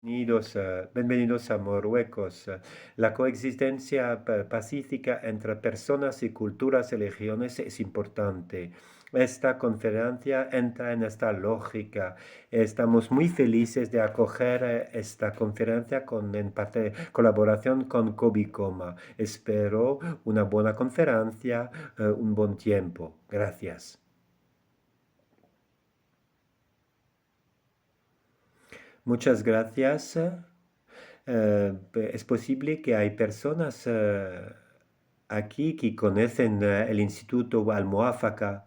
Bienvenidos a Marruecos. La coexistencia pacífica entre personas y culturas y religiones es importante. Esta conferencia entra en esta lógica. Estamos muy felices de acoger esta conferencia en parte colaboración con Cobicoma. Espero una buena conferencia, un buen tiempo. Gracias. Muchas gracias. Es posible que hay personas aquí que conocen el Instituto Al-Muafaqa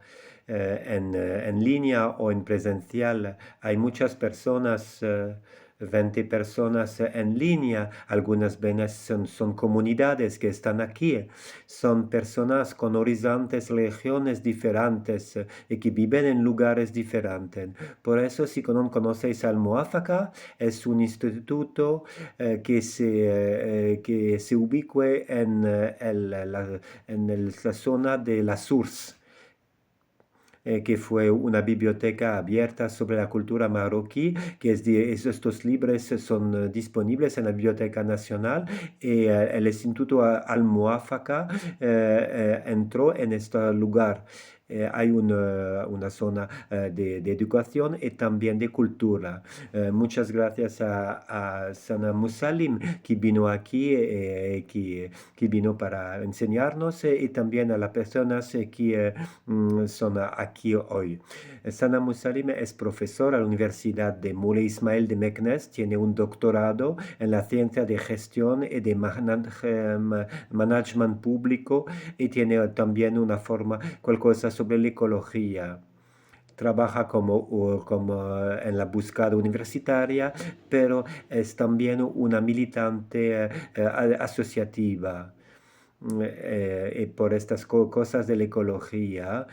en línea o en presencial. Hay muchas personas, 20 personas en línea. Algunas veces son comunidades que están aquí. Son personas con horizontes, regiones diferentes y que viven en lugares diferentes. Por eso, si no conocéis Al-Muafaqa, es un instituto que se ubique la zona de la SURS, que fue una biblioteca abierta sobre la cultura marroquí, estos libros son disponibles en la Biblioteca Nacional y el Instituto Al-Muafaqa entró en este lugar. Hay una zona de educación y también de cultura. Muchas gracias a Sana Musalim que vino aquí, que vino para enseñarnos y también a las personas que son aquí hoy. Sana Musalim es profesor a la Universidad de Moulay Ismael de Meknes, tiene un doctorado en la ciencia de gestión y de management público y tiene también una forma, cualquier cosa sobre la ecología. Trabaja como en la búsqueda universitaria, pero es también una militante asociativa. Y por estas cosas de la ecología,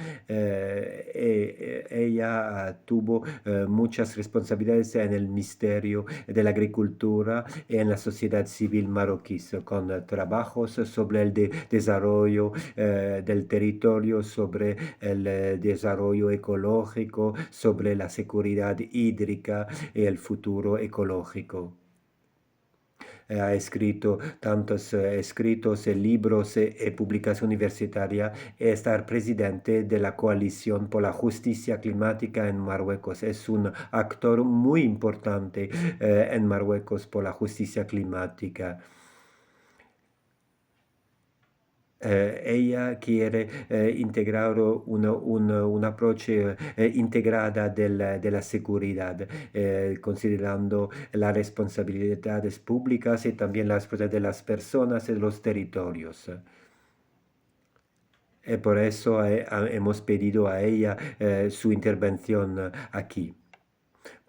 ella tuvo muchas responsabilidades en el ministerio de la agricultura y en la sociedad civil marroquí, con trabajos sobre el desarrollo del territorio, sobre el desarrollo ecológico, sobre la seguridad hídrica y el futuro ecológico. Ha escrito tantos escritos, libros y publicación universitaria, estar presidente de la Coalición por la Justicia Climática en Marruecos. Es un actor muy importante en Marruecos por la justicia climática. Ella quiere integrar un approach integrada de la seguridad, considerando las responsabilidades públicas y también las responsabilidades de las personas y de los territorios. Por eso hemos pedido a ella su intervención aquí.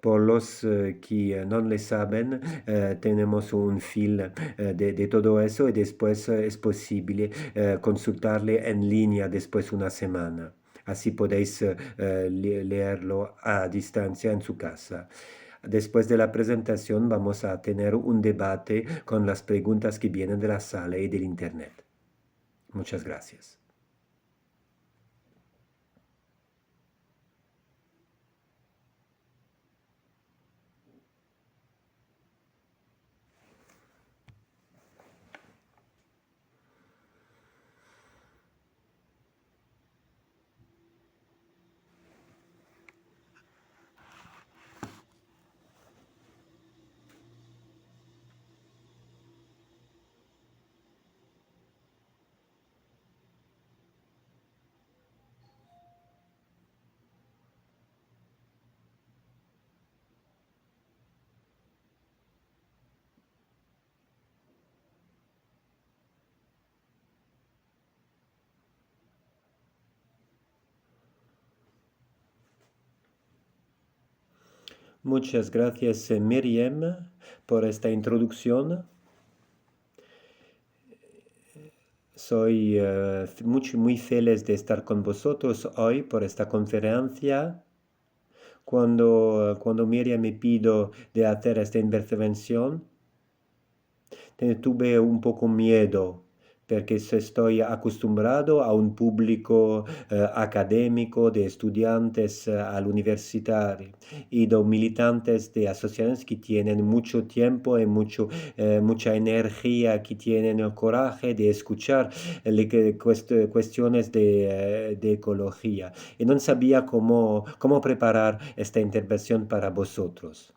Por los que no le saben, tenemos un film de todo eso y después es posible consultarle en línea después de una semana. Así podéis leerlo a distancia en su casa. Después de la presentación vamos a tener un debate con las preguntas que vienen de la sala y del internet. Muchas gracias. Muchas gracias, Miriam, por esta introducción. Soy muy feliz de estar con vosotros hoy por esta conferencia. Cuando Miriam me pidió de hacer esta intervención, tuve un poco miedo, porque estoy acostumbrado a un público académico de estudiantes al universitario y de militantes de asociaciones que tienen mucho tiempo y mucha energía, que tienen el coraje de escuchar cuestiones de ecología. Y no sabía cómo preparar esta intervención para vosotros.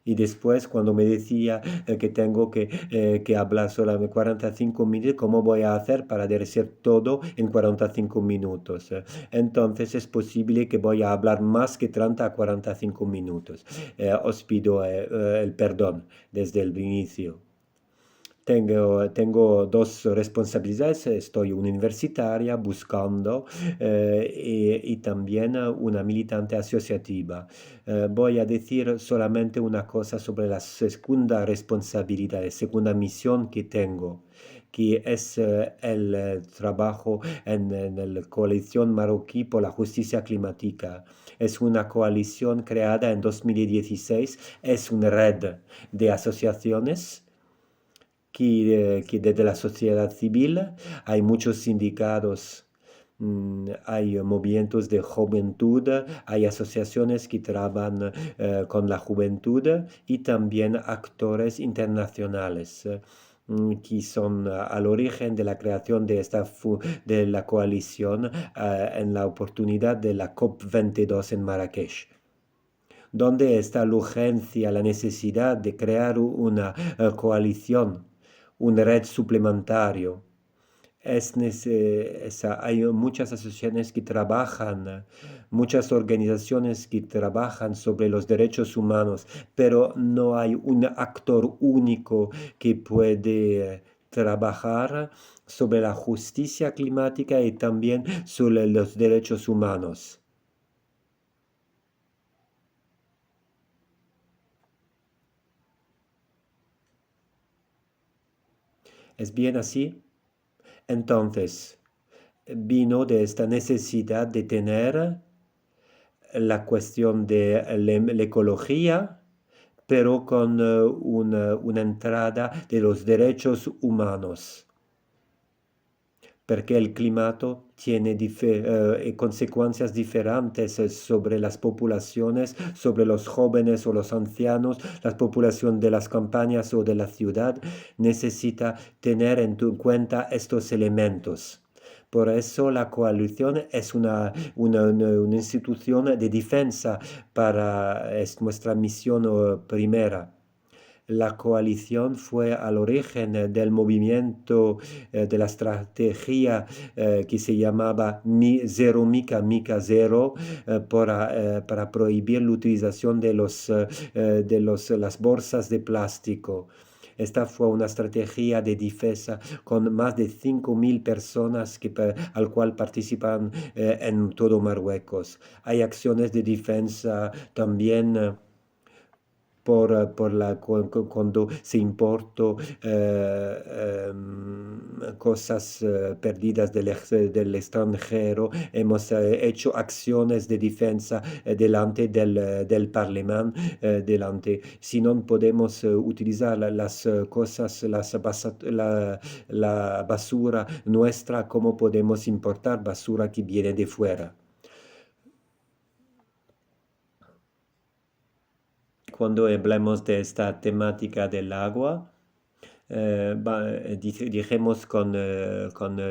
Y después, cuando me decía que tengo que hablar solamente 45 minutos, ¿cómo voy a hacer para decir todo en 45 minutos? Entonces es posible que voy a hablar más que 30 a 45 minutos. Os pido el perdón desde el inicio. Tengo dos responsabilidades, estoy universitaria buscando y también una militante asociativa. Voy a decir solamente una cosa sobre la segunda responsabilidad, la segunda misión que tengo, que es el trabajo en la coalición marroquí por la justicia climática. Es una coalición creada en 2016, es una red de asociaciones que desde la sociedad civil hay muchos sindicatos, hay movimientos de juventud, hay asociaciones que trabajan con la juventud y también actores internacionales. Que son al origen de la creación de la coalición en la oportunidad de la COP22 en Marrakech. ¿Dónde está la urgencia, la necesidad de crear una coalición, una red suplementaria? Hay muchas asociaciones que trabajan, muchas organizaciones que trabajan sobre los derechos humanos, pero no hay un actor único que puede trabajar sobre la justicia climática y también sobre los derechos humanos. ¿Es bien así? Entonces, vino de esta necesidad de tener la cuestión de la ecología, pero con una entrada de los derechos humanos, porque el clima tiene consecuencias diferentes sobre las poblaciones, sobre los jóvenes o los ancianos, la población de las campañas o de la ciudad necesita tener en cuenta estos elementos. Por eso la coalición es una institución de defensa es nuestra misión primera. La coalición fue al origen del movimiento de la estrategia que se llamaba Zero Mica, Mica Zero, para prohibir la utilización las bolsas de plástico. Esta fue una estrategia de defensa con más de 5.000 personas al cual participan en todo Marruecos. Hay acciones de defensa también. Cuando se importó cosas perdidas del extranjero, hemos hecho acciones de defensa delante del Parlamento, si no podemos utilizar las cosas, la basura nuestra, ¿cómo podemos importar basura que viene de fuera? Cuando hablamos de esta temática del agua, dijimos con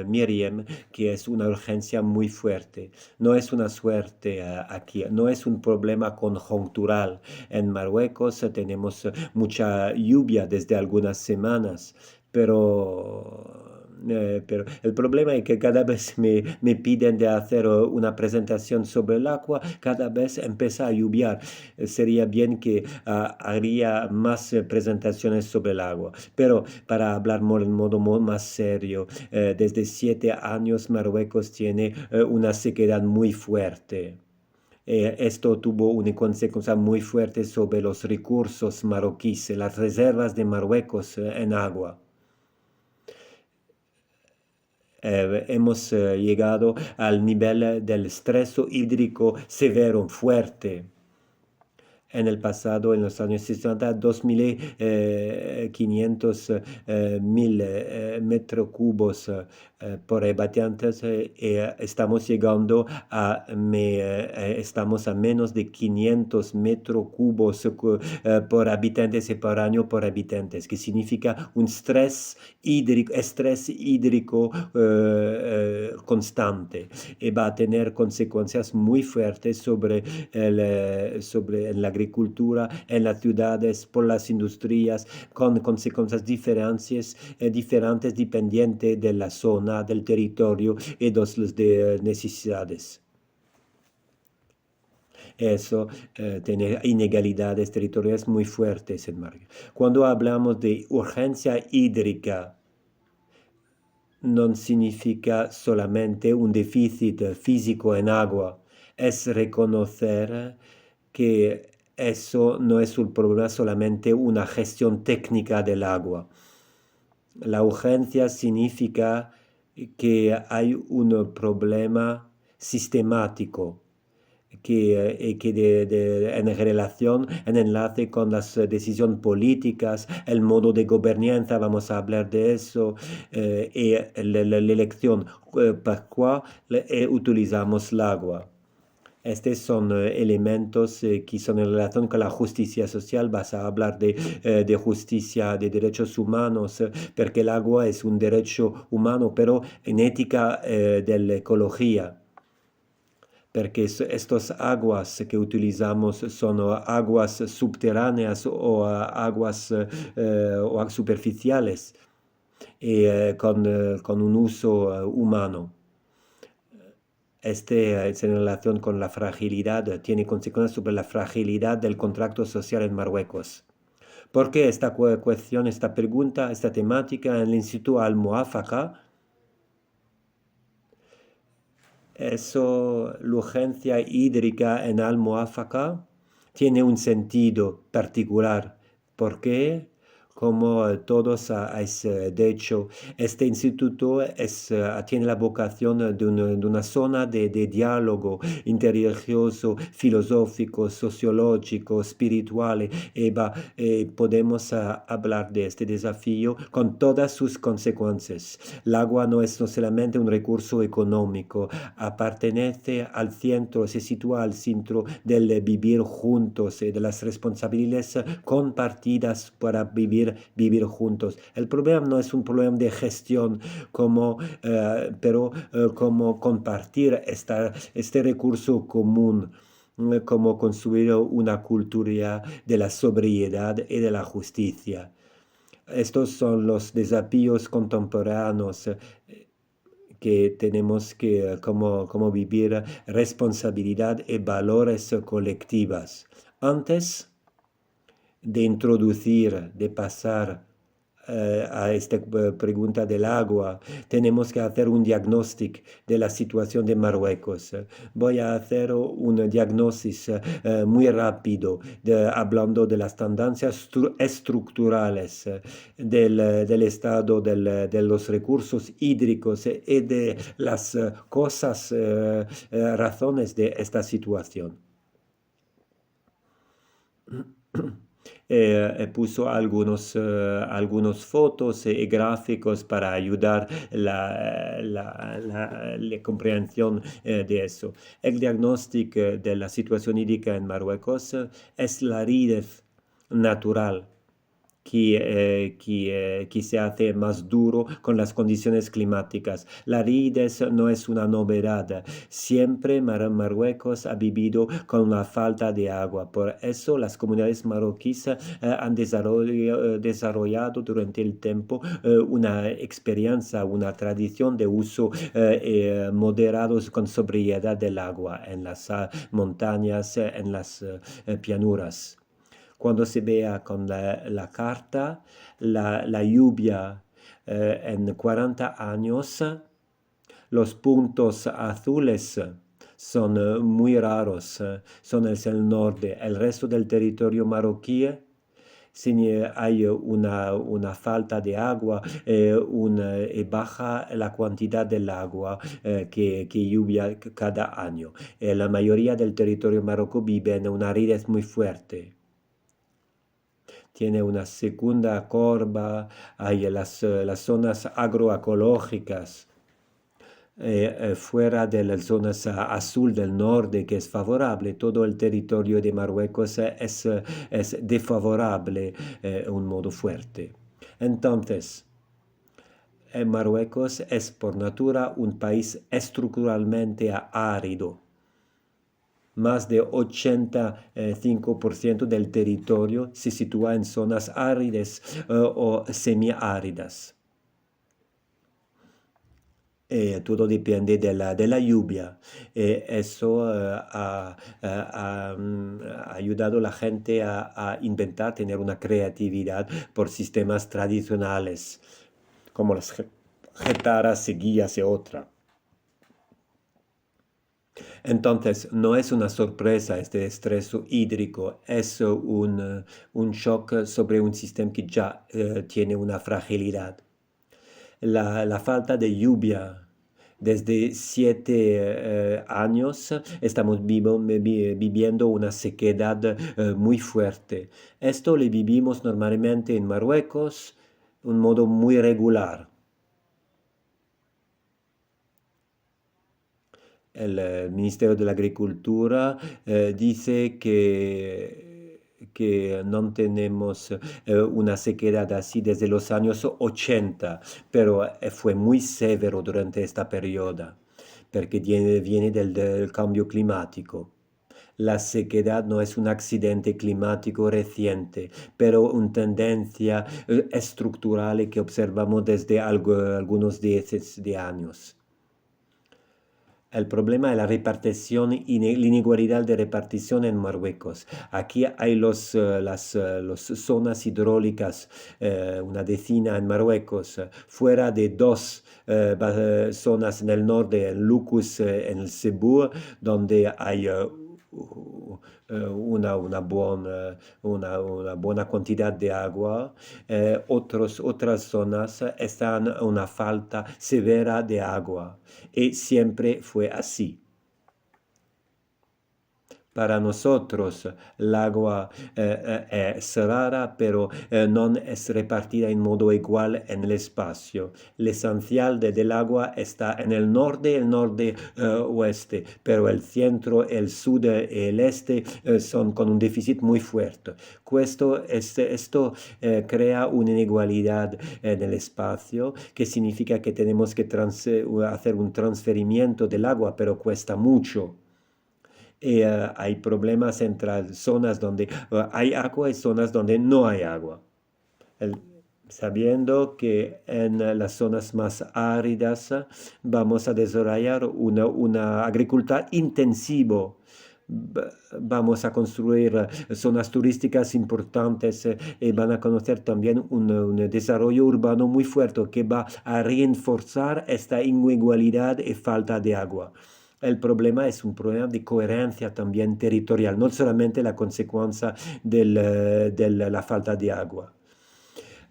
Miriam que es una urgencia muy fuerte. No es una suerte aquí, no es un problema conjuntural. En Marruecos tenemos mucha lluvia desde algunas semanas, pero el problema es que cada vez me piden de hacer una presentación sobre el agua, cada vez empieza a lluviar. Sería bien que haría más presentaciones sobre el agua. Pero para hablar en modo más serio, desde 7 años Marruecos tiene una sequedad muy fuerte. Esto tuvo una consecuencia muy fuerte sobre los recursos marroquíes, las reservas de Marruecos en agua. Hemos llegado al nivel del estrés hídrico severo, fuerte. En el pasado, en los años 60, 2.500 metros cubos por habitantes. Estamos llegando estamos a menos de 500 metros cubos por habitantes y por año por habitantes, que significa un estrés hídrico constante, y va a tener consecuencias muy fuertes sobre la agricultura en las ciudades, por las industrias, con consecuencias diferentes dependientes de la zona, del territorio y de las necesidades. Eso tiene inegalidades territoriales muy fuertes en Marruecos. Cuando hablamos de urgencia hídrica, no significa solamente un déficit físico en agua, es reconocer que eso no es un problema, solamente una gestión técnica del agua. La urgencia significa que hay un problema sistemático en relación, en enlace con las decisiones políticas, el modo de gobernanza, vamos a hablar de eso, y la elección para cuál utilizamos el agua. Estos son elementos que son en relación con la justicia social. Vas a hablar de justicia, de derechos humanos, porque el agua es un derecho humano, pero en ética de la ecología. Porque estas aguas que utilizamos son aguas subterráneas o aguas superficiales y con un uso humano. Es en relación con la fragilidad, tiene consecuencias sobre la fragilidad del contrato social en Marruecos. ¿Por qué esta cuestión, esta pregunta, esta temática en el Instituto Al-Muafaqa? Eso, la urgencia hídrica en Al-Muafaqa tiene un sentido particular. ¿Por qué? Como todos habéis dicho, este instituto tiene la vocación de una zona de diálogo interreligioso, filosófico, sociológico, espiritual, y podemos hablar de este desafío con todas sus consecuencias. El agua no es solamente un recurso económico, pertenece al centro, se sitúa al centro del vivir juntos y de las responsabilidades compartidas para vivir juntos. El problema no es un problema de gestión, pero como compartir este recurso común, como construir una cultura de la sobriedad y de la justicia. Estos son los desafíos contemporáneos que tenemos que como vivir responsabilidad y valores colectivas. Antes de introducir, de pasar a esta pregunta del agua, tenemos que hacer un diagnóstico de la situación de Marruecos. Voy a hacer un diagnóstico muy rápido, hablando de las tendencias estructurales del estado de los recursos hídricos y de las razones de esta situación. Puso algunos fotos y gráficos para ayudar la comprensión de eso. El diagnóstico de la situación hídrica en Marruecos es la aridez natural que se hace más duro con las condiciones climáticas. La aridez no es una novedad. Siempre Marruecos ha vivido con una falta de agua. Por eso las comunidades marroquíes han desarrollado durante el tiempo una experiencia, una tradición de uso moderados con sobriedad del agua en las montañas, en las llanuras. Cuando se vea con la carta, la lluvia en 40 años, los puntos azules son muy raros, son en el norte. El resto del territorio marroquí hay una falta de agua y baja la cantidad del agua que lluvia cada año. La mayoría del territorio marroquí vive en una aridez muy fuerte. Tiene una segunda curva, hay las zonas agroecológicas. Fuera de las zonas azul del norte que es favorable, todo el territorio de Marruecos es desfavorable un modo fuerte. Entonces, Marruecos es por natura un país estructuralmente árido. Más de 85% del territorio se sitúa en zonas áridas o semiáridas. Todo depende de la lluvia. Eso ha ayudado a la gente a inventar, tener una creatividad por sistemas tradicionales, como las getaras, seguías y otra. Entonces, no es una sorpresa este estrés hídrico, es un shock sobre un sistema que ya tiene una fragilidad. La falta de lluvia. Desde 7 años estamos viviendo una sequedad muy fuerte. Esto lo vivimos normalmente en Marruecos de un modo muy regular. El Ministerio de la Agricultura dice que no tenemos una sequedad así desde los años 80, pero fue muy severo durante esta periodo, porque viene del cambio climático. La sequedad no es un accidente climático reciente, pero una tendencia estructural que observamos desde algunos 10 años. El problema es la repartición, la inigualdad de repartición en Marruecos. Aquí hay las zonas hidráulicas, una decena en Marruecos, fuera de dos zonas en el norte, en Lukus, en el Cebú, donde hay una buena cantidad de agua. Otras zonas están una falta severa de agua. Y siempre fue así. Para nosotros el agua es rara, pero no es repartida en modo igual en el espacio. El esencial del agua está en el norte oeste, pero el centro, el sur y el este son con un déficit muy fuerte. Esto crea una inigualdad en el espacio, que significa que tenemos que hacer un transferimiento del agua, pero cuesta mucho. Hay problemas entre zonas donde hay agua y zonas donde no hay agua. El- Sabiendo que en las zonas más áridas vamos a desarrollar una agricultura intensiva. Vamos a construir zonas turísticas importantes y van a conocer también un desarrollo urbano muy fuerte que va a reforzar esta inigualdad y falta de agua. El problema es un problema de coherencia también territorial, no solamente la consecuencia de la falta de agua.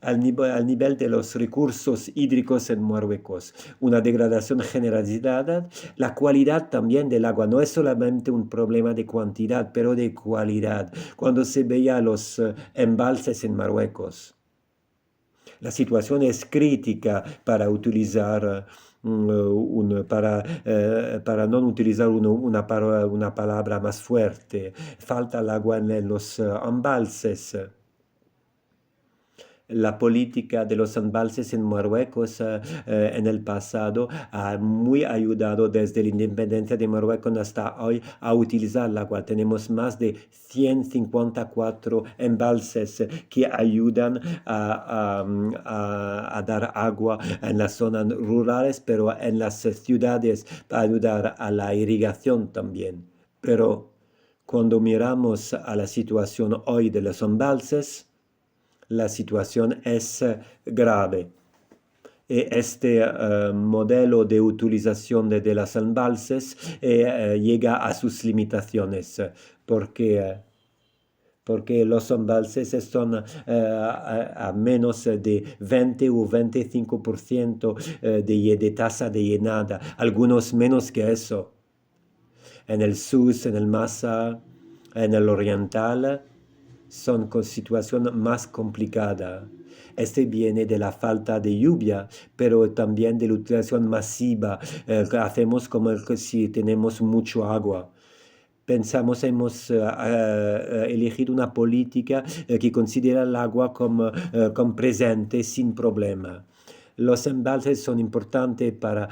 Al nivel de los recursos hídricos en Marruecos, una degradación generalizada, la calidad también del agua no es solamente un problema de cantidad, pero de calidad. Cuando se veía los embalses en Marruecos, la situación es crítica para utilizar para no utilizar una palabra más fuerte. Falta el agua en los embalses. La política de los embalses en Marruecos en el pasado ha muy ayudado desde la independencia de Marruecos hasta hoy a utilizar el agua. Tenemos más de 154 embalses que ayudan a dar agua en las zonas rurales, pero en las ciudades para ayudar a la irrigación también. Pero cuando miramos a la situación hoy de los embalses, la situación es grave. Este modelo de utilización de las embalses llega a sus limitaciones porque porque los embalses son a menos de 20 o 25% de tasa de llenada, algunos menos que eso. En el SUS, en el MASA, en el Oriental, son con situación más complicada. Este viene de la falta de lluvia, pero también de la utilización masiva que hacemos como que si tenemos mucho agua. Pensamos, hemos elegido una política que considera el agua como presente sin problema. Los embalses son importantes para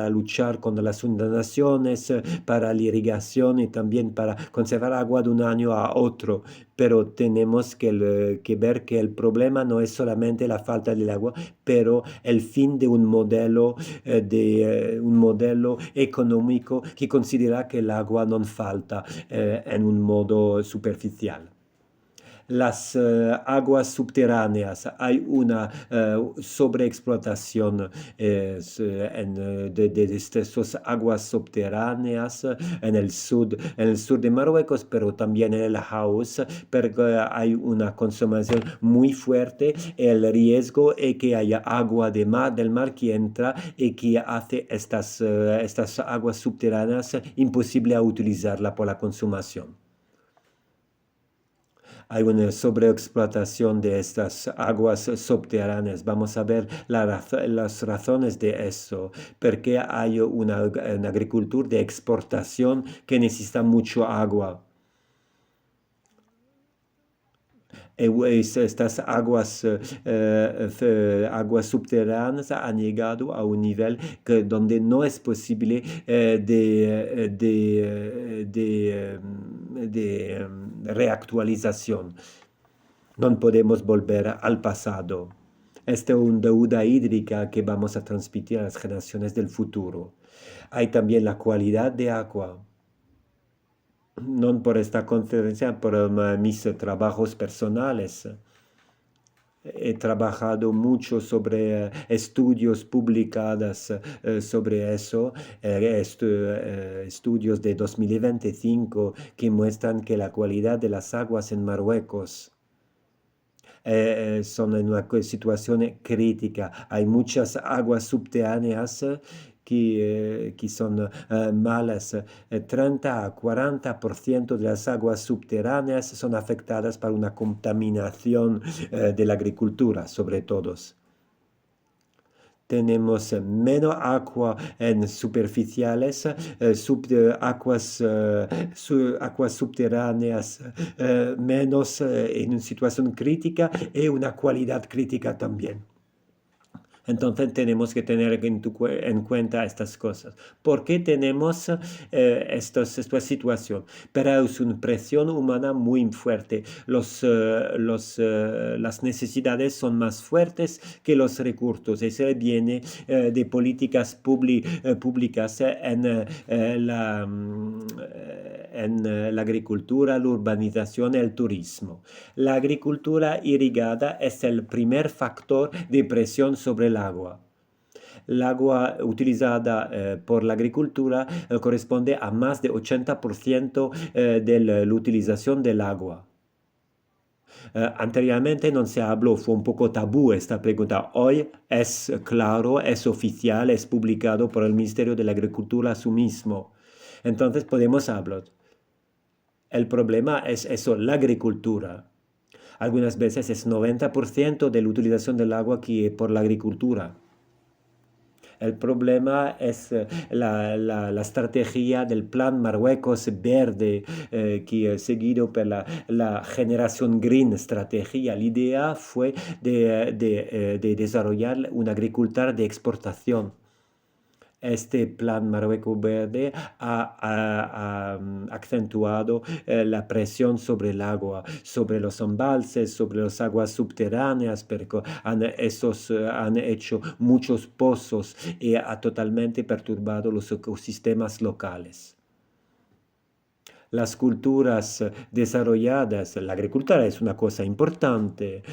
luchar contra las inundaciones, para la irrigación y también para conservar agua de un año a otro. Pero tenemos que ver que el problema no es solamente la falta del agua, pero el fin de un modelo económico que considera que el agua no falta en un modo superficial. Las aguas subterráneas, hay una sobreexplotación de estas aguas subterráneas en el sur de Marruecos, pero también en el Haus, porque hay una consumación muy fuerte. El riesgo es que haya agua del mar que entra y que hace estas aguas subterráneas imposible a utilizarla por la consumación. Hay una sobreexplotación de estas aguas subterráneas. Vamos a ver las razones de eso. Porque hay una agricultura de exportación que necesita mucho agua. Estas aguas subterráneas han llegado a un nivel donde no es posible reactualización. No podemos volver al pasado. Esta es una deuda hídrica que vamos a transmitir a las generaciones del futuro. Hay también la calidad de agua. No por esta conferencia, por mis trabajos personales. He trabajado mucho sobre estudios publicados sobre eso, estudios de 2025 que muestran que la calidad de las aguas en Marruecos son en una situación crítica. Hay muchas aguas subterráneas que son malas. 30 a 40% de las aguas subterráneas son afectadas por una contaminación de la agricultura, sobre todo. Tenemos menos agua en superficiales, aguas subterráneas menos en situación crítica y una calidad crítica también. Entonces tenemos que tener en cuenta estas cosas. ¿Por qué tenemos esta situación? Pero es una presión humana muy fuerte. Las necesidades son más fuertes que los recursos. Eso viene de políticas públicas en la agricultura, la urbanización y el turismo. La agricultura irrigada es el primer factor de presión sobre el agua. El agua utilizada por la agricultura corresponde a más de 80% de la utilización del agua. Anteriormente no se habló, fue un poco tabú esta pregunta. Hoy es claro, es oficial, es publicado por el Ministerio de la Agricultura a sí mismo. Entonces podemos hablar. El problema es eso, la agricultura. Algunas veces es 90% de la utilización del agua que por la agricultura. El problema es la estrategia del Plan Marruecos Verde, que es seguido por la generación Green estrategia. La idea fue de desarrollar una agricultura de exportación. Este plan Marruecos Verde ha acentuado la presión sobre el agua, sobre los embalses, sobre las aguas subterráneas, porque han hecho muchos pozos y ha totalmente perturbado los ecosistemas locales. Las culturas desarrolladas, la agricultura es una cosa importante.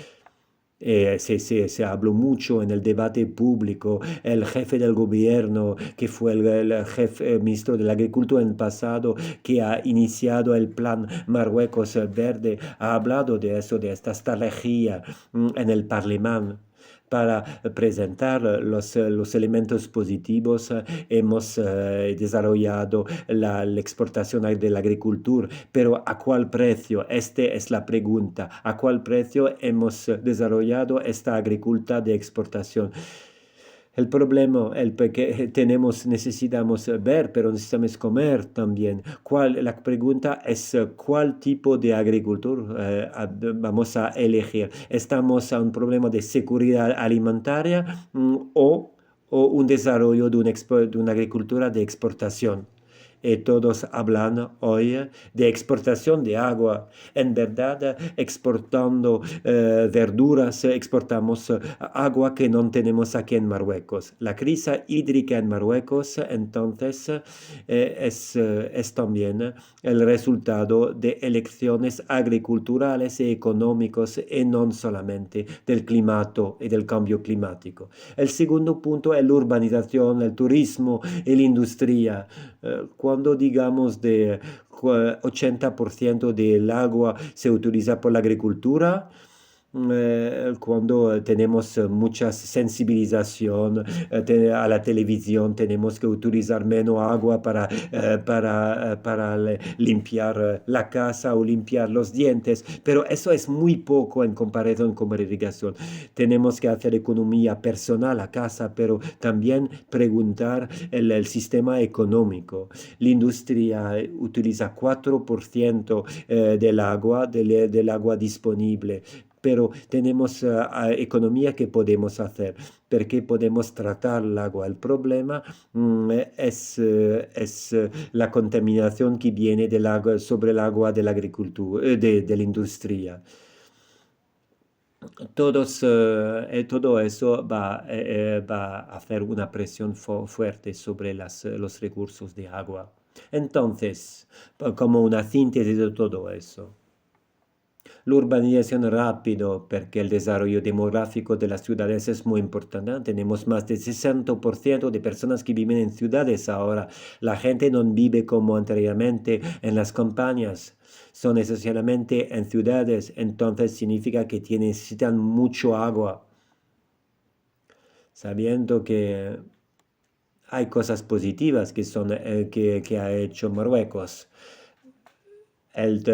Se habló mucho en el debate público. El jefe del gobierno, que fue el jefe, ministro de la Agricultura en el pasado, que ha iniciado el plan Marruecos Verde, ha hablado de eso, de esta estrategia en el Parlamento para presentar los elementos positivos. Hemos desarrollado la exportación de la agricultura, pero ¿a cuál precio? Esta es la pregunta. ¿A cuál precio hemos desarrollado esta agricultura de exportación? El problema, que necesitamos ver, pero necesitamos comer también. La pregunta es cuál tipo de agricultura vamos a elegir. ¿Estamos a un problema de seguridad alimentaria o un desarrollo de una agricultura de exportación? Todos hablan hoy de exportación de agua. En verdad, exportando verduras, exportamos agua que no tenemos aquí en Marruecos. La crisis hídrica en Marruecos, entonces, es también el resultado de elecciones agriculturales y económicas y no solamente del clima y del cambio climático. El segundo punto es la urbanización, el turismo y la industria. Cuando digamos de 80% del agua se utiliza por la agricultura, cuando tenemos mucha sensibilización a la televisión, tenemos que utilizar menos agua para limpiar la casa o limpiar los dientes, pero eso es muy poco en comparación con la irrigación. Tenemos que hacer economía personal a casa, pero también preguntar el sistema económico. La industria utiliza 4% del agua disponible, pero tenemos economía que podemos hacer, porque podemos tratar el agua. El problema es la contaminación que viene del agua, sobre el agua de la agricultura, de la industria. Todo eso va a hacer una presión fuerte sobre los recursos de agua. Entonces, como una síntesis de todo eso. La urbanización rápido, porque el desarrollo demográfico de las ciudades es muy importante. Tenemos más de 60% de personas que viven en ciudades ahora. La gente no vive como anteriormente en las campañas. Son esencialmente en ciudades, entonces significa que necesitan mucho agua. Sabiendo que hay cosas positivas que ha hecho Marruecos. El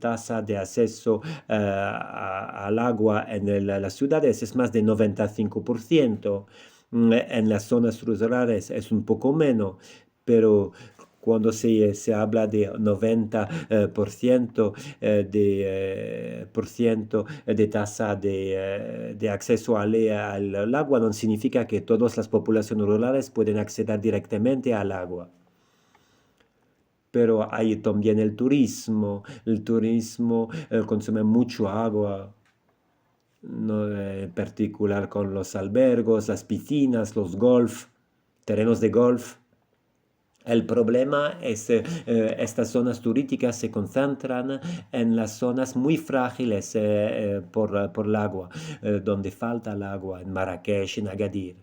tasa de acceso al agua en las ciudades es más de 95%. En las zonas rurales es un poco menos, pero cuando se habla de 90% de tasa de acceso al agua, no significa que todas las poblaciones rurales pueden acceder directamente al agua. Pero hay también el turismo. El turismo consume mucho agua, ¿no? En particular con los albergos, las piscinas, los terrenos de golf. El problema es que estas zonas turísticas se concentran en las zonas muy frágiles por el agua, donde falta el agua, en Marrakech, en Agadir.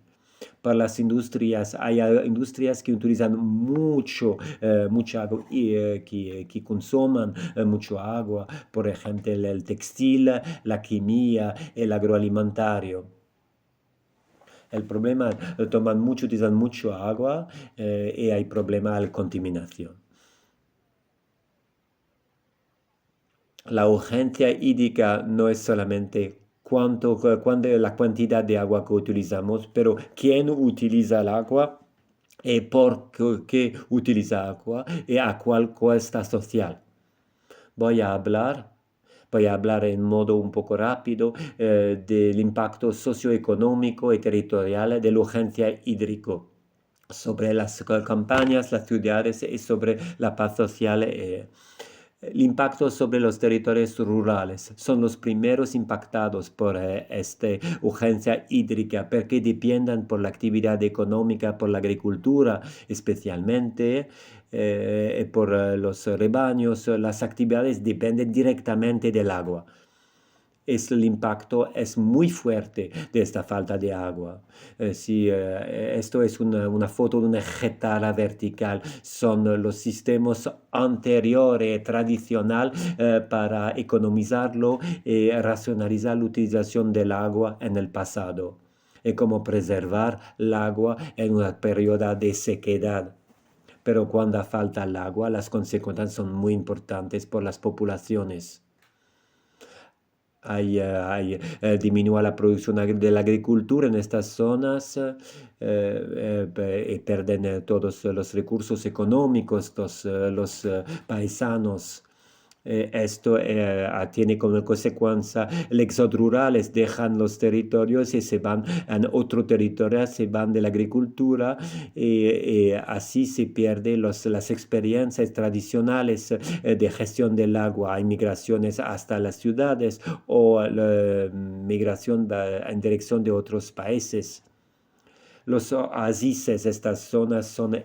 Para las industrias, hay industrias que utilizan mucha agua y que consuman mucho agua, por ejemplo, el textil, la química, el agroalimentario. El problema, utilizan mucho agua y hay problema de contaminación. La urgencia hídrica no es solamente la cantidad de agua que utilizamos, pero quién utiliza el agua y por qué utiliza agua y a cuál cuesta social. Voy a hablar en modo un poco rápido del impacto socioeconómico y territorial de la urgencia hídrica sobre las campañas, las ciudades y sobre la paz social. El impacto sobre los territorios rurales son los primeros impactados por esta urgencia hídrica porque dependen por la actividad económica, por la agricultura especialmente, por los rebaños. Las actividades dependen directamente del agua. el impacto es muy fuerte de esta falta de agua. Si esto es una foto de una jetara vertical, son los sistemas anteriores, tradicionales, para economizarlo y racionalizar la utilización del agua en el pasado. Y cómo preservar el agua en una periodo de sequedad. Pero cuando falta el agua, las consecuencias son muy importantes por las poblaciones. Disminuye la producción de la agricultura en estas zonas y pierden todos los recursos económicos los paisanos. Esto tiene como consecuencia el éxodo rurales, dejan los territorios y se van a otro territorio, se van de la agricultura y así se pierden las experiencias tradicionales de gestión del agua. Hay migraciones hasta las ciudades o migración en dirección de otros países. Los oasis, estas zonas son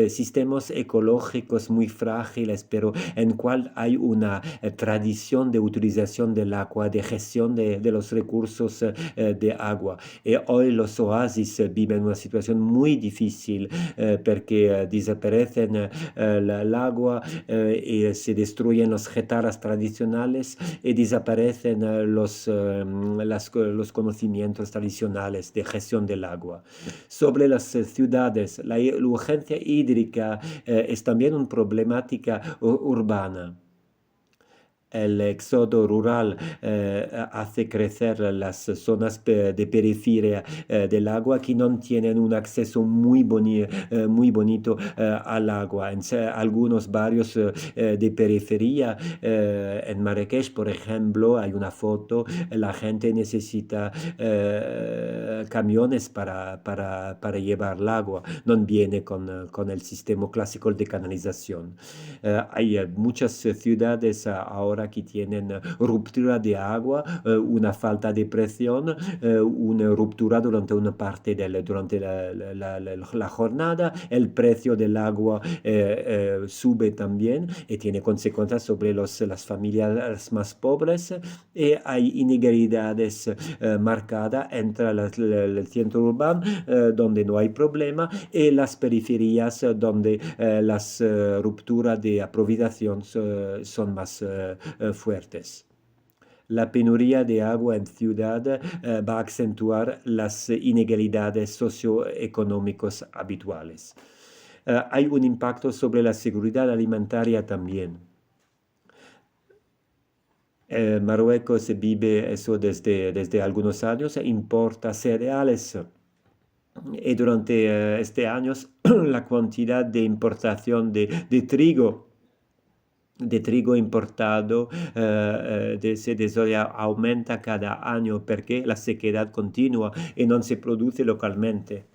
sistemas ecológicos muy frágiles, pero en cual hay una tradición de utilización del agua, de gestión de los recursos de agua. Y hoy los oasis viven una situación muy difícil porque desaparecen el agua y se destruyen los jetaras tradicionales y desaparecen los conocimientos tradicionales de gestión del agua. Sobre las ciudades, la urgencia hídrica es también una problemática urbana. El éxodo rural hace crecer las zonas de periferia del agua que no tienen un acceso muy bonito al agua. En algunos barrios de periferia, en Marrakech, por ejemplo, hay una foto, la gente necesita camiones para llevar el agua, no viene con el sistema clásico de canalización. Hay muchas ciudades ahora que tienen ruptura de agua, una falta de presión, una ruptura durante una parte durante la jornada, el precio del agua sube también y tiene consecuencias sobre las familias más pobres y hay inegalidades marcadas entre el centro urbano donde no hay problema y las periferias donde las rupturas de aprovisionación son más fuertes. La penuria de agua en ciudad va a acentuar las inegalidades socioeconómicas habituales. Hay un impacto sobre la seguridad alimentaria también. Marruecos vive eso desde algunos años, importa cereales y durante este año la cantidad de importación de trigo importado se aumenta cada año porque la sequedad continua y no se produce localmente.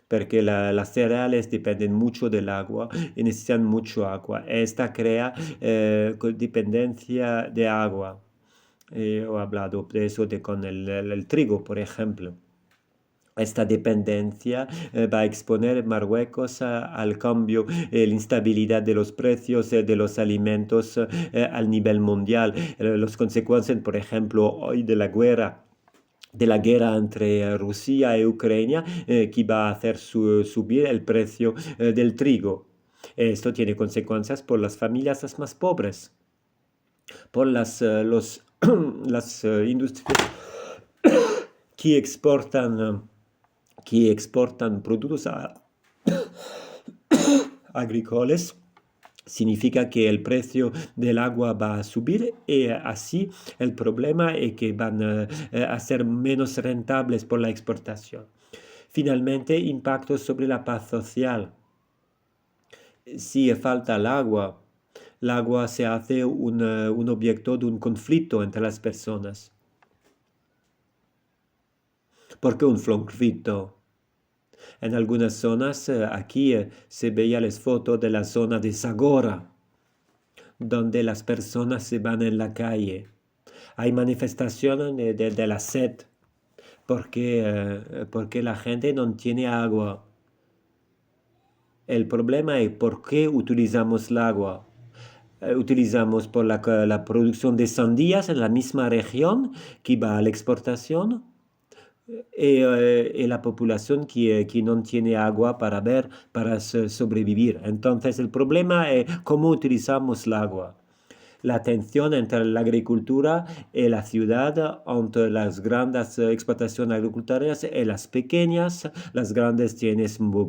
Porque las cereales dependen mucho del agua y necesitan mucho agua. Esta crea dependencia de agua. He hablado de eso con el trigo, por ejemplo. Esta dependencia va a exponer Marruecos al cambio, la instabilidad de los precios de los alimentos al nivel mundial. Las consecuencias, por ejemplo, hoy de la guerra entre Rusia y Ucrania, que va a hacer subir el precio del trigo. Esto tiene consecuencias por las familias más pobres, por las industrias que exportan productos agrícolas. Significa que el precio del agua va a subir y así el problema es que van a ser menos rentables por la exportación. Finalmente, impactos sobre la paz social. Si falta el agua se hace un objeto de un conflicto entre las personas. ¿Por qué un conflicto? En algunas zonas, aquí se veía las fotos de la zona de Zagora, donde las personas se van en la calle. Hay manifestaciones de la sed, porque la gente no tiene agua. El problema es por qué utilizamos el agua. utilizamos por la producción de sandías en la misma región que va a la exportación y la población que no tiene agua para sobrevivir. Entonces el problema es cómo utilizamos el agua. La tensión entre la agricultura y la ciudad, entre las grandes explotaciones agriculturales y las pequeñas. Las grandes tienen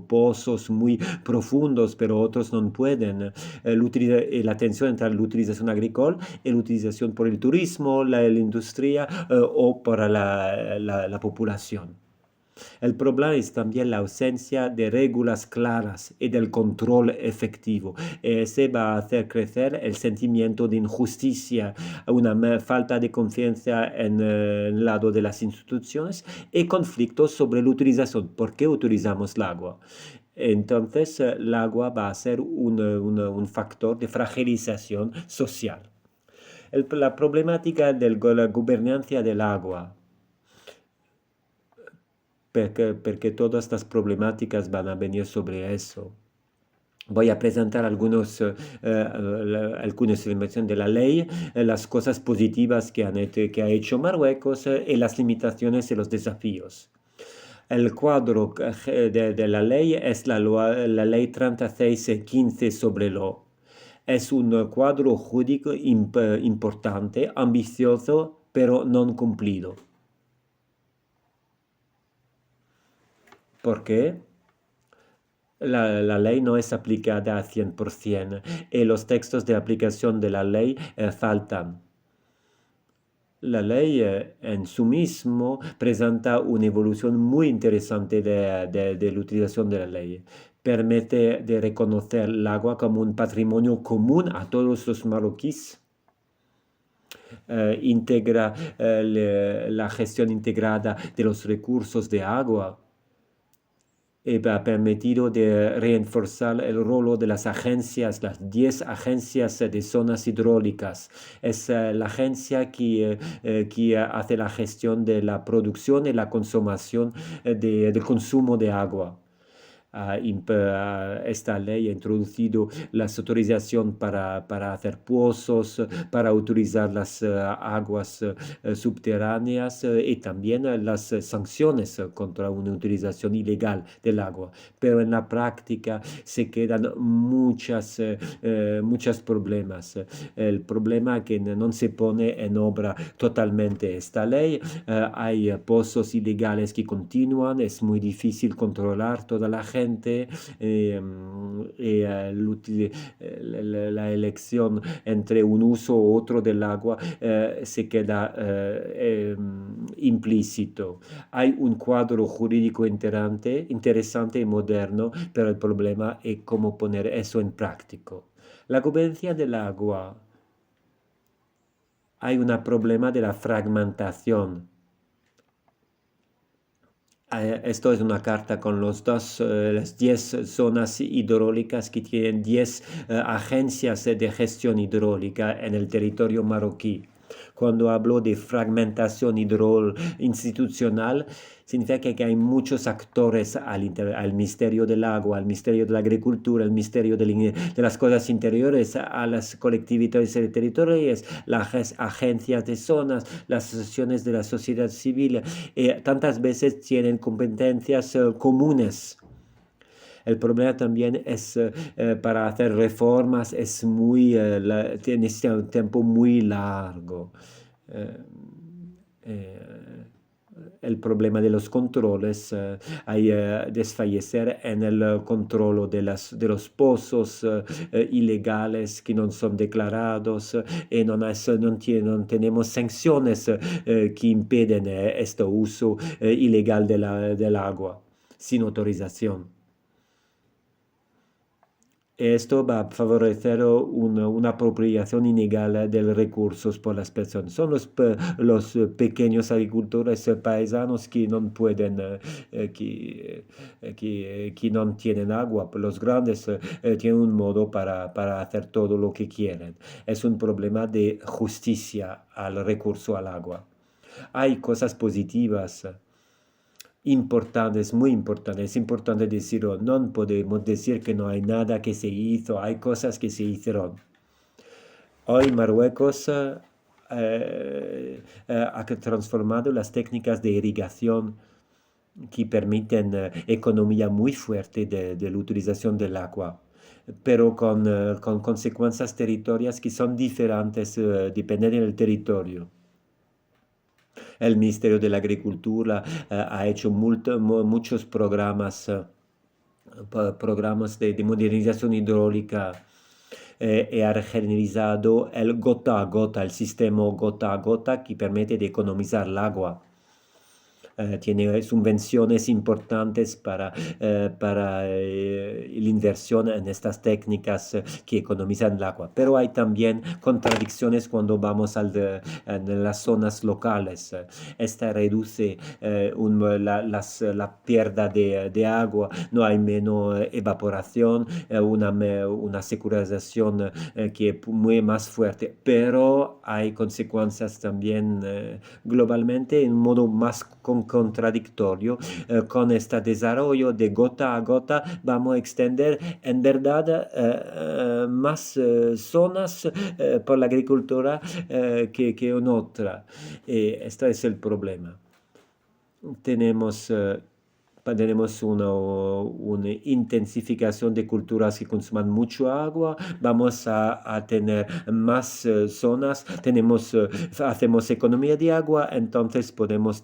pozos muy profundos, pero otros no pueden. La tensión entre la utilización agrícola y la utilización por el turismo, la industria o para la población. El problema es también la ausencia de reglas claras y del control efectivo. Se va a hacer crecer el sentimiento de injusticia, una falta de confianza en el lado de las instituciones y conflictos sobre la utilización. ¿Por qué utilizamos el agua? Entonces, el agua va a ser un factor de fragilización social. La problemática de la gobernanza del agua. Porque todas estas problemáticas van a venir sobre eso. Voy a presentar algunas informaciones de la ley, las cosas positivas que ha hecho Marruecos y las limitaciones y los desafíos. El cuadro de la ley es la ley 3615 sobre lo. Es un cuadro jurídico importante, ambicioso, pero no cumplido. ¿Por qué? La ley no es aplicada al 100% y los textos de aplicación de la ley faltan. La ley en sí mismo presenta una evolución muy interesante de la utilización de la ley. Permite de reconocer el agua como un patrimonio común a todos los marroquíes. Integra la gestión integrada de los recursos de agua. Ha permitido de reforzar el rol de las agencias, las 10 agencias de zonas hidráulicas. Es la agencia que hace la gestión de la producción y la consumación del consumo de agua. Esta ley ha introducido la autorización para hacer pozos, para utilizar las aguas subterráneas y también las sanciones contra una utilización ilegal del agua. Pero en la práctica se quedan muchos problemas. El problema es que no se pone en obra totalmente esta ley. Hay pozos ilegales que continúan, es muy difícil controlar toda la gente. La elección entre un uso u otro del agua se queda implícito. Hay un cuadro jurídico interesante y moderno, pero el problema es cómo poner eso en práctica. La gobernanza del agua. Hay un problema de la fragmentación. Esto es una carta con las 10 zonas hidráulicas que tienen 10 agencias de gestión hidráulica en el territorio marroquí. Cuando hablo de fragmentación institucional, significa que hay muchos actores al Ministerio del Agua, al Ministerio de la Agricultura, al Ministerio de las Cosas Interiores, a las colectividades territoriales, las agencias de zonas, las asociaciones de la sociedad civil. Tantas veces tienen competencias comunes. El problema también es para hacer reformas necesita un tiempo muy largo. El problema de los controles, hay desfallecer en el control de los pozos ilegales que no son declarados y no tenemos sanciones que impiden este uso ilegal del agua sin autorización. Esto va a favorecer una apropiación ilegal de los recursos por las personas. Son los pequeños agricultores paisanos que no pueden, que no tienen agua. Los grandes tienen un modo para hacer todo lo que quieren. Es un problema de justicia al recurso al agua. Hay cosas positivas. Importantes, muy importantes. Es importante decirlo. No podemos decir que no hay nada que se hizo. Hay cosas que se hicieron. Hoy Marruecos ha transformado las técnicas de irrigación que permiten economía muy fuerte de la utilización del agua, pero con consecuencias territoriales que son diferentes, dependiendo del territorio. El Ministerio de la Agricultura ha hecho muchos programas, programas de modernización hidráulica y ha generalizado el gota a gota, el sistema gota a gota que permite de economizar el agua. Tiene subvenciones importantes para la inversión en estas técnicas que economizan el agua. Pero hay también contradicciones cuando vamos en las zonas locales. Esta reduce la pérdida de agua, no hay menos evaporación, una securización que es muy más fuerte, pero hay consecuencias también globalmente en un modo más contradictorio. Con este desarrollo de gota a gota vamos a extender en verdad más zonas por la agricultura que en otra. Este es el problema. Tenemos tenemos una intensificación de culturas que consuman mucho agua, vamos a tener más zonas, hacemos economía de agua, entonces podemos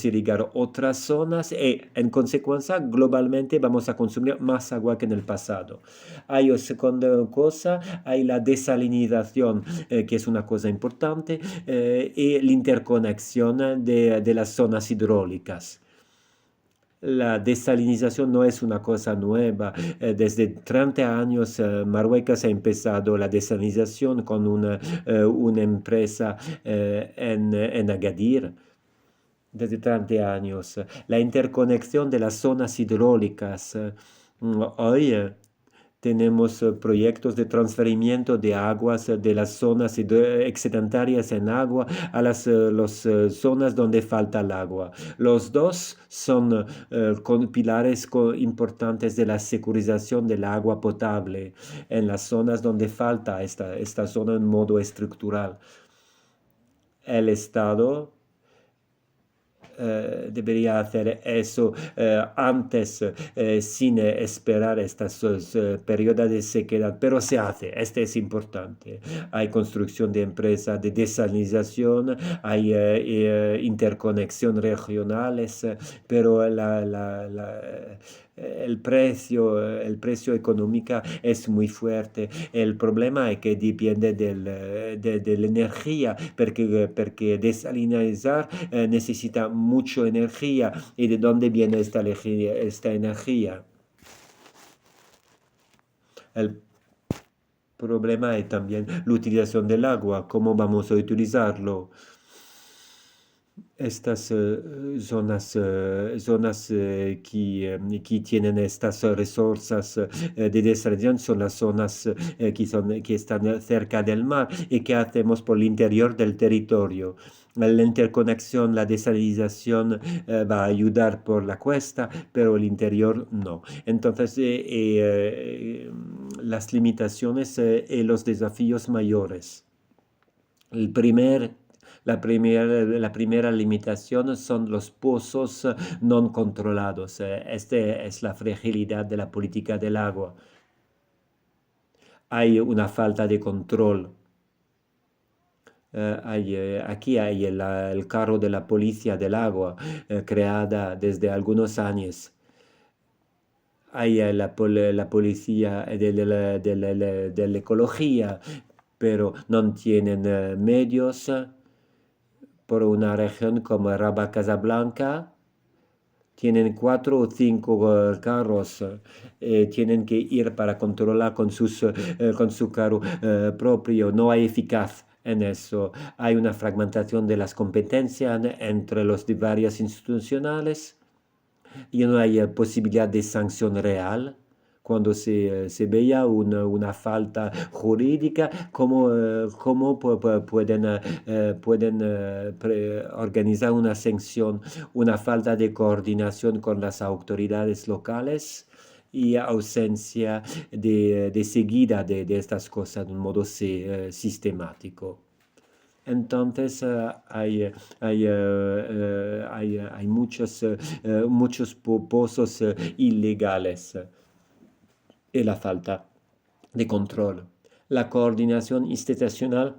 irrigar otras zonas y en consecuencia globalmente vamos a consumir más agua que en el pasado. Hay una segunda cosa, hay la desalinización, que es una cosa importante, y la interconexión de las zonas hidráulicas. La desalinización no es una cosa nueva. Desde 30 años Marruecos ha empezado la desalinización con una empresa en Agadir. Desde 30 años. La interconexión de las zonas hidráulicas. Hoy tenemos proyectos de transferimiento de aguas de las zonas excedentarias en agua a las zonas donde falta el agua. Los dos son pilares importantes de la securización del agua potable en las zonas donde falta esta zona en modo estructural. El Estado debería hacer eso antes, sin esperar estos periodos de sequedad, pero se hace, este es importante. Hay construcción de empresas de desalinización, hay interconexión regionales, pero el precio económico es muy fuerte. El problema es que depende de la energía, porque desalinizar necesita mucha energía. ¿Y de dónde viene esta energía? El problema es también la utilización del agua, cómo vamos a utilizarlo. Estas zonas que tienen estas resources de desalinización son las zonas que están cerca del mar y que hacemos por el interior del territorio. La interconexión, la desalinización va a ayudar por la costa, pero el interior no. Entonces, las limitaciones y los desafíos mayores. La primera limitación son los pozos no controlados. Esta es la fragilidad de la política del agua. Hay una falta de control. Aquí hay el carro de la policía del agua, creada desde algunos años. Hay la policía de la ecología, pero no tienen medios. Por una región como Rabat Casablanca, tienen 4 o 5 carros, tienen que ir para controlar con su carro propio, no hay eficaz en eso. Hay una fragmentación de las competencias entre los varias institucionales y no hay posibilidad de sanción real. Cuando se vea una falta jurídica, ¿cómo pueden organizar una sanción, una falta de coordinación con las autoridades locales? y ausencia de seguida de estas cosas de un modo sistemático. Entonces hay muchos pozos ilegales y la falta de control. La coordinación institucional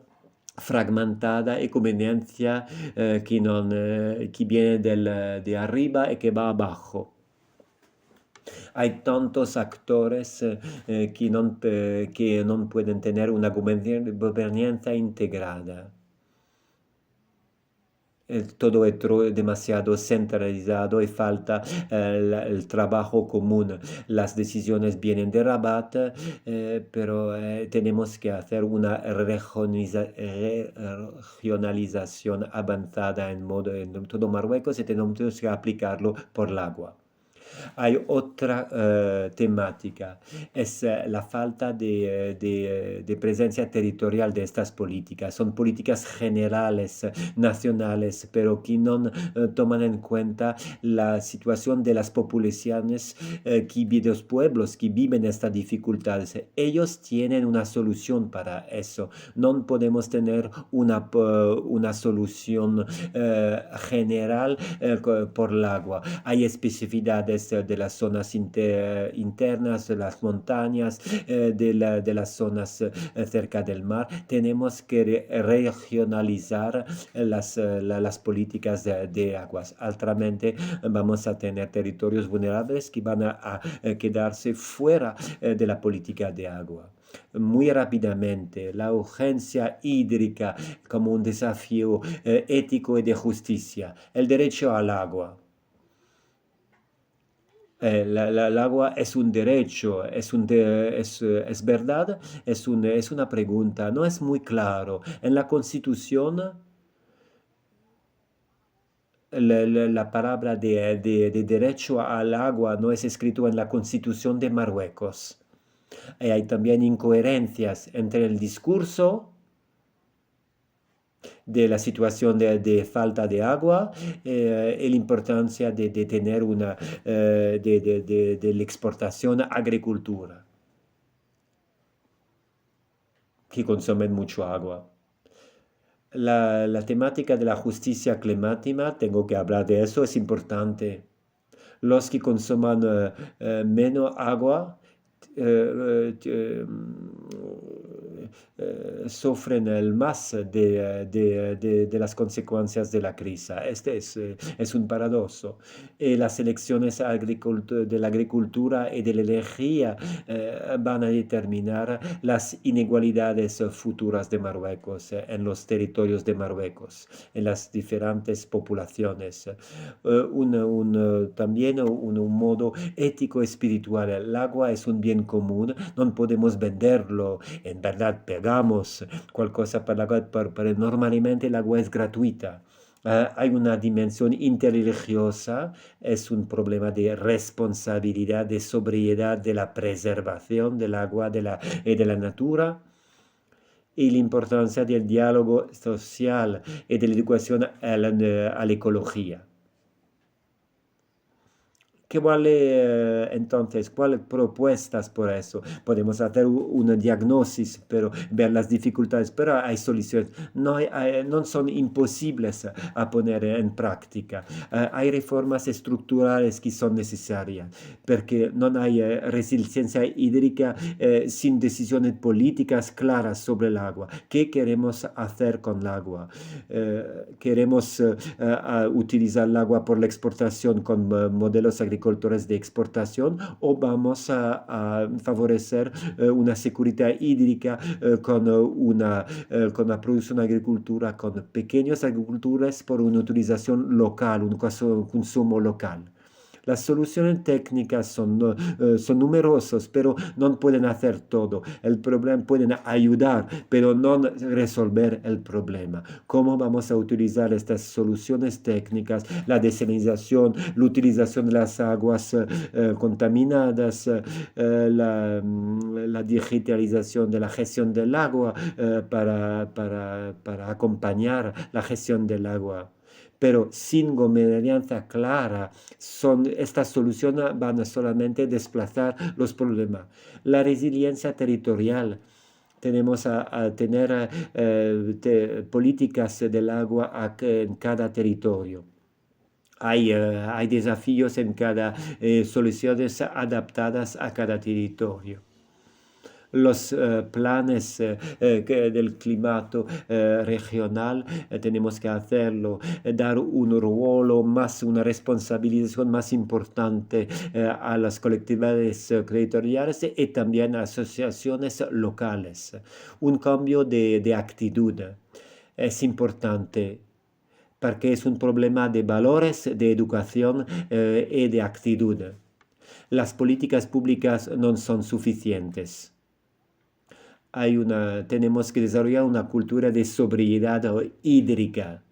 fragmentada e conveniencia che viene de arriba e che va abajo. Hay tantos actores que no pueden tener una gobernanza integrada. Todo es demasiado centralizado y falta el trabajo común. Las decisiones vienen de Rabat, pero tenemos que hacer una regionalización avanzada en todo Marruecos y tenemos que aplicarlo por el agua. Hay otra temática, es la falta de presencia territorial de estas políticas. Son políticas generales, nacionales, pero que no toman en cuenta la situación de las poblaciones, de los pueblos que viven estas dificultades. Ellos tienen una solución para eso. No podemos tener una solución general por el agua. Hay especificidades de las zonas internas, de las montañas, de las zonas cerca del mar. Tenemos que regionalizar las políticas de aguas. Altamente vamos a tener territorios vulnerables que van a quedarse fuera de la política de agua. Muy rápidamente, la urgencia hídrica como un desafío ético y de justicia. El derecho al agua. El agua es un derecho, es verdad, es una pregunta, no es muy claro. En la Constitución, la palabra de derecho al agua no es escrito en la Constitución de Marruecos. Hay también incoherencias entre el discurso de la situación de falta de agua y la importancia de tener de la exportación a agricultura, que consumen mucho agua. La temática de la justicia climática, tengo que hablar de eso, es importante. Los que consuman menos agua sufren el más de las consecuencias de la crisis. Este es un paradojo. Las elecciones de la agricultura y de la energía van a determinar las inigualdades futuras de Marruecos en los territorios de Marruecos, en las diferentes poblaciones. También un modo ético espiritual. El agua es un bien común, no podemos venderlo. En verdad, pagamos cualquier cosa para el agua, pero normalmente el agua es gratuita. Hay una dimensión interreligiosa, es un problema de responsabilidad, de sobriedad, de la preservación del agua y de la natura, y la importancia del diálogo social y de la educación a la ecología. ¿Qué vale entonces? ¿Cuáles propuestas por eso? Podemos hacer una diagnosis, pero ver las dificultades, pero hay soluciones. No son imposibles a poner en práctica. Hay reformas estructurales que son necesarias, porque no hay resiliencia hídrica sin decisiones políticas claras sobre el agua. ¿Qué queremos hacer con el agua? ¿Queremos utilizar el agua por la exportación con modelos agrícolas de exportación o vamos a favorecer una seguridad hídrica con la producción de agricultura, con pequeñas agriculturas por una utilización local, un consumo local? Las soluciones técnicas son numerosas, pero no pueden hacer todo. El problema pueden ayudar, pero no resolver el problema. ¿Cómo vamos a utilizar estas soluciones técnicas? La desalinización, la utilización de las aguas contaminadas, la digitalización de la gestión del agua para acompañar la gestión del agua. Pero sin gobernanza clara, estas soluciones van a solamente desplazar los problemas. La resiliencia territorial. Tenemos a tener políticas del agua en cada territorio. Hay desafíos en cada soluciones adaptadas a cada territorio. Los planes del clima regional tenemos que hacerlo, dar un rol más, una responsabilización más importante a las colectividades territoriales y también a asociaciones locales. Un cambio de actitud es importante porque es un problema de valores, de educación y de actitud. Las políticas públicas no son suficientes. Tenemos que desarrollar una cultura de sobriedad hídrica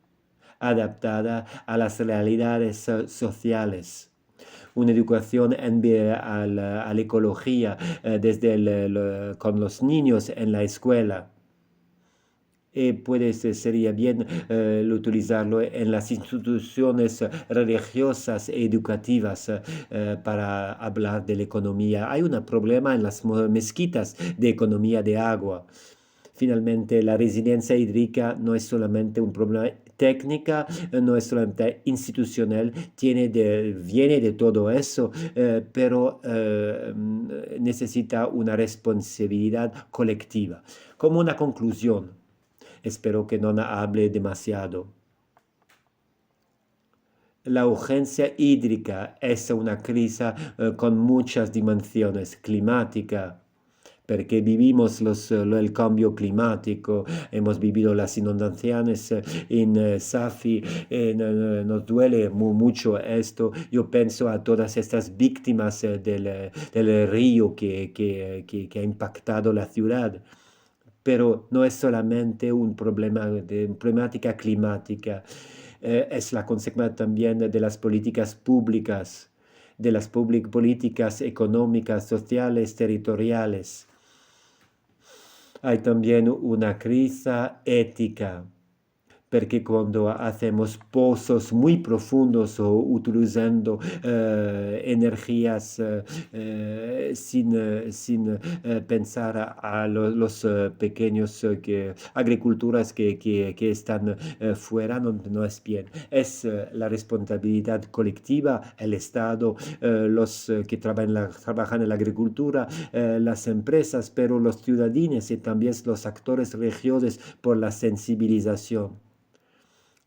adaptada a las realidades sociales. Una educación a la ecología con los niños en la escuela. Sería bien utilizarlo en las instituciones religiosas y educativas para hablar de la economía. Hay un problema en las mezquitas de economía de agua. Finalmente, la resiliencia hídrica no es solamente un problema técnico, no es solamente institucional, viene de todo eso, pero necesita una responsabilidad colectiva. Como una conclusión, espero que no hable demasiado. La urgencia hídrica es una crisis con muchas dimensiones: climática, porque vivimos el cambio climático, hemos vivido las inundaciones en Safi, nos duele mucho esto. Yo pienso a todas estas víctimas del río que ha impactado la ciudad. Pero no es solamente un problema de problemática climática, es la consecuencia también de las políticas públicas, de las políticas económicas, sociales, territoriales. Hay también una crisis ética, porque cuando hacemos pozos muy profundos o utilizando energías sin pensar a los pequeños agriculturas que están fuera, no es bien. Es la responsabilidad colectiva, el Estado, los que trabajan en la agricultura, las empresas, pero los ciudadanos y también los actores religiosos por la sensibilización.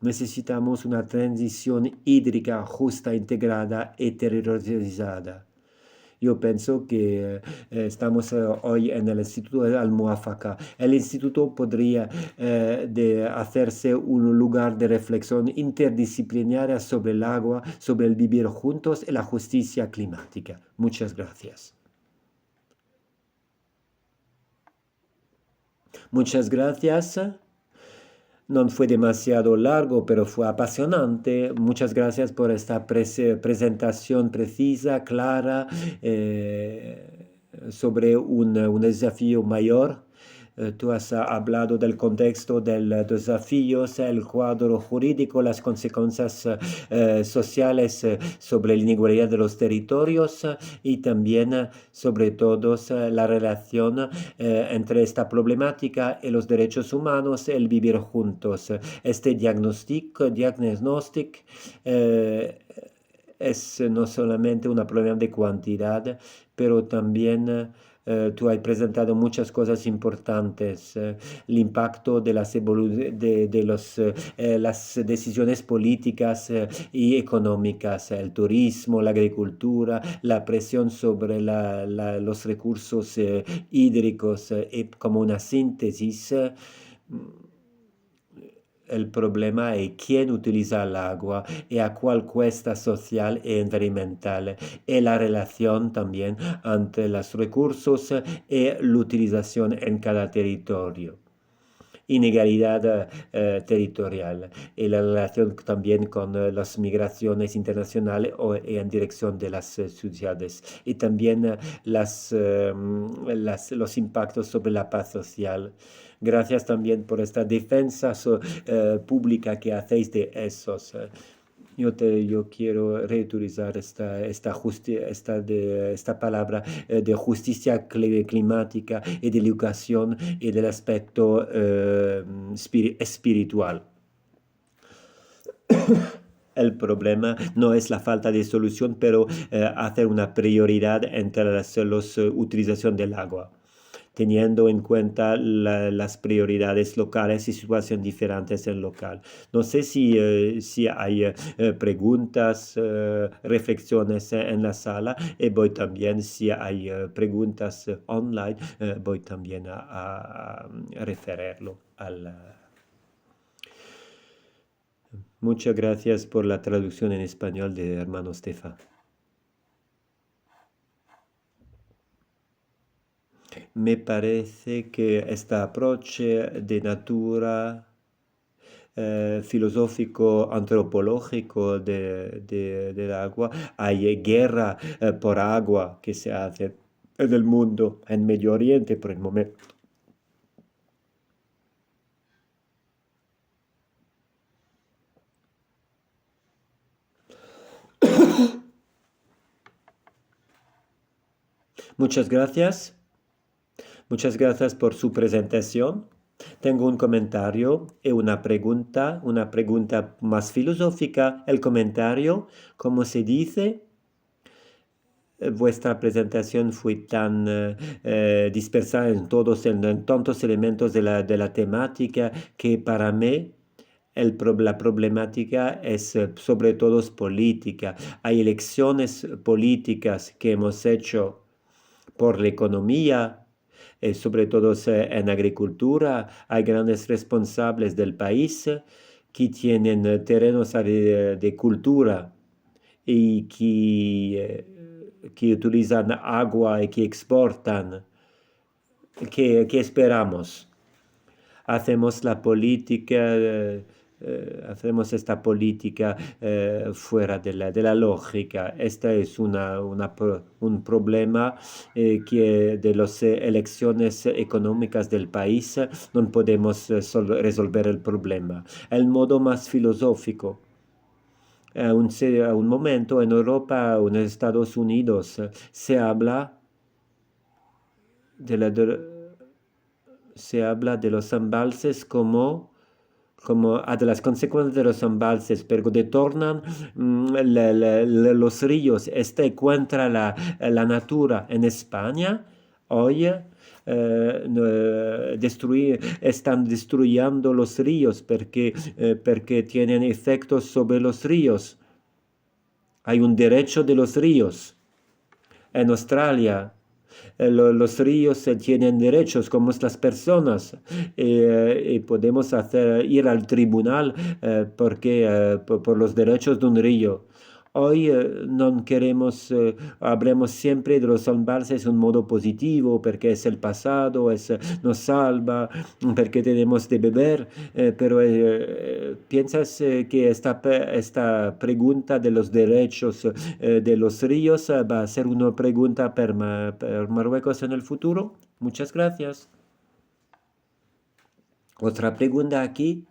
Necesitamos una transición hídrica justa, integrada y territorializada. Yo pienso que estamos hoy en el Instituto de Al-Muwafaqa. El instituto podría hacerse un lugar de reflexión interdisciplinaria sobre el agua, sobre el vivir juntos y la justicia climática. Muchas gracias. Muchas gracias. No fue demasiado largo, pero fue apasionante. Muchas gracias por esta presentación precisa, clara, sobre un desafío mayor. Tú has hablado del contexto del desafío, el cuadro jurídico, las consecuencias sociales sobre la inigualdad de los territorios y también, sobre todo, la relación entre esta problemática y los derechos humanos, el vivir juntos. Este diagnóstico es no solamente un problema de cantidad, pero también tú has presentado muchas cosas importantes, el impacto de las decisiones políticas y económicas, el turismo, la agricultura, la presión sobre los recursos hídricos, y como una síntesis. El problema es quién utiliza el agua y a cuál cuesta social e ambiental, y la relación también entre los recursos y la utilización en cada territorio. inegalidad territorial y la relación también con las migraciones internacionales en dirección de las ciudades y también los impactos sobre la paz social. Gracias también por esta defensa pública que hacéis de esos. Yo quiero reutilizar esta palabra de justicia climática y de educación y del aspecto espiritual. El problema no es la falta de solución, pero hacer una prioridad entre las utilización del agua, teniendo en cuenta las prioridades locales y situaciones diferentes en local. No sé si hay preguntas, reflexiones en la sala y voy también, si hay preguntas online, voy también a referirlo al... Muchas gracias por la traducción en español de hermano Stefan. Me parece que este approach de natura filosófico antropológico del agua, hay guerra por agua que se hace en el mundo, en Medio Oriente por el momento. Muchas gracias. Muchas gracias por su presentación. Tengo un comentario y una pregunta más filosófica. El comentario, como se dice, vuestra presentación fue tan dispersada en tantos elementos de la temática que para mí la problemática es sobre todo política. Hay elecciones políticas que hemos hecho por la economía, sobre todo en agricultura. Hay grandes responsables del país que tienen terrenos de cultura y que utilizan agua y que exportan. ¿Qué esperamos? Hacemos la política, hacemos esta política fuera de la lógica. Este es un problema que de las elecciones económicas del país no podemos resolver el problema. El modo más filosófico. A un momento en Europa o en Estados Unidos se habla se habla de los embalses como de las consecuencias de los embalses, pero detornan los ríos. Contra la natura en España. Hoy están destruyendo los ríos porque tienen efectos sobre los ríos. Hay un derecho de los ríos. En Australia, los ríos tienen derechos como las personas y podemos ir al tribunal por los derechos de un río. Hoy no queremos, hablemos siempre de los embalses en un modo positivo, porque es el pasado, nos salva, porque tenemos de beber, pero ¿piensas que esta pregunta de los derechos de los ríos va a ser una pregunta para Marruecos en el futuro? Muchas gracias. Otra pregunta aquí.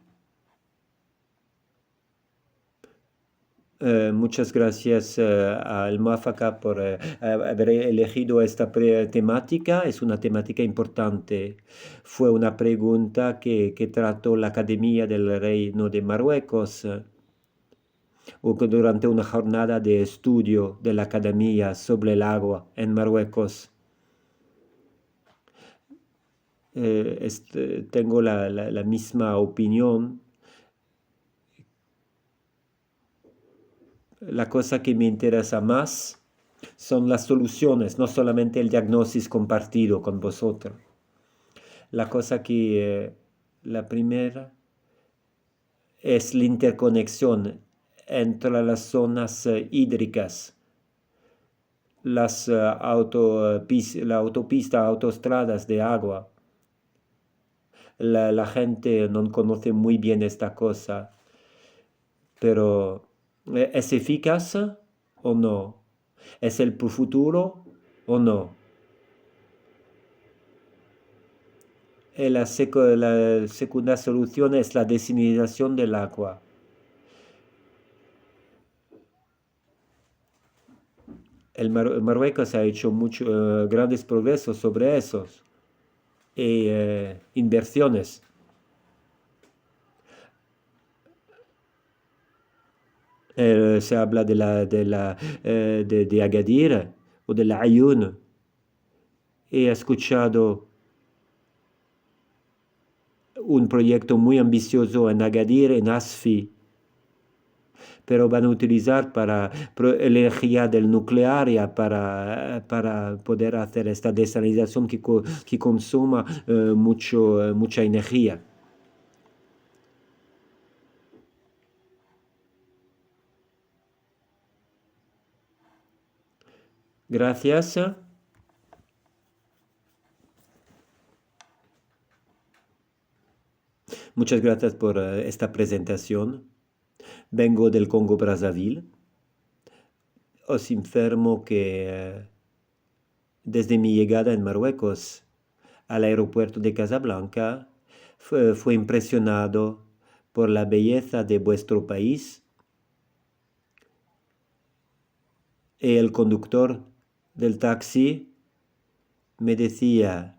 Muchas gracias al Muafaqa por haber elegido esta temática. Es una temática importante. Fue una pregunta que trató la Academia del Reino de Marruecos durante una jornada de estudio de la Academia sobre el agua en Marruecos. Tengo la misma opinión. La cosa que me interesa más son las soluciones, no solamente el diagnóstico compartido con vosotros. La cosa que, la primera, es la interconexión entre las zonas hídricas, la autopista, autostradas de agua, la gente no conoce muy bien esta cosa, pero ¿es eficaz o no? ¿Es el futuro o no? La segunda solución es la desalinización del agua. Marruecos ha hecho grandes progresos sobre esos inversiones. Se habla de Agadir o de la Ayun. He escuchado un proyecto muy ambicioso en Agadir, en Asfi, pero van a utilizar para energía del nuclear ya para poder hacer esta desalinización que consuma mucha energía. Gracias. Muchas gracias por esta presentación. Vengo del Congo Brazzaville. Os informo que desde mi llegada en Marruecos al aeropuerto de Casablanca fue impresionado por la belleza de vuestro país. Y el conductor del taxi me decía,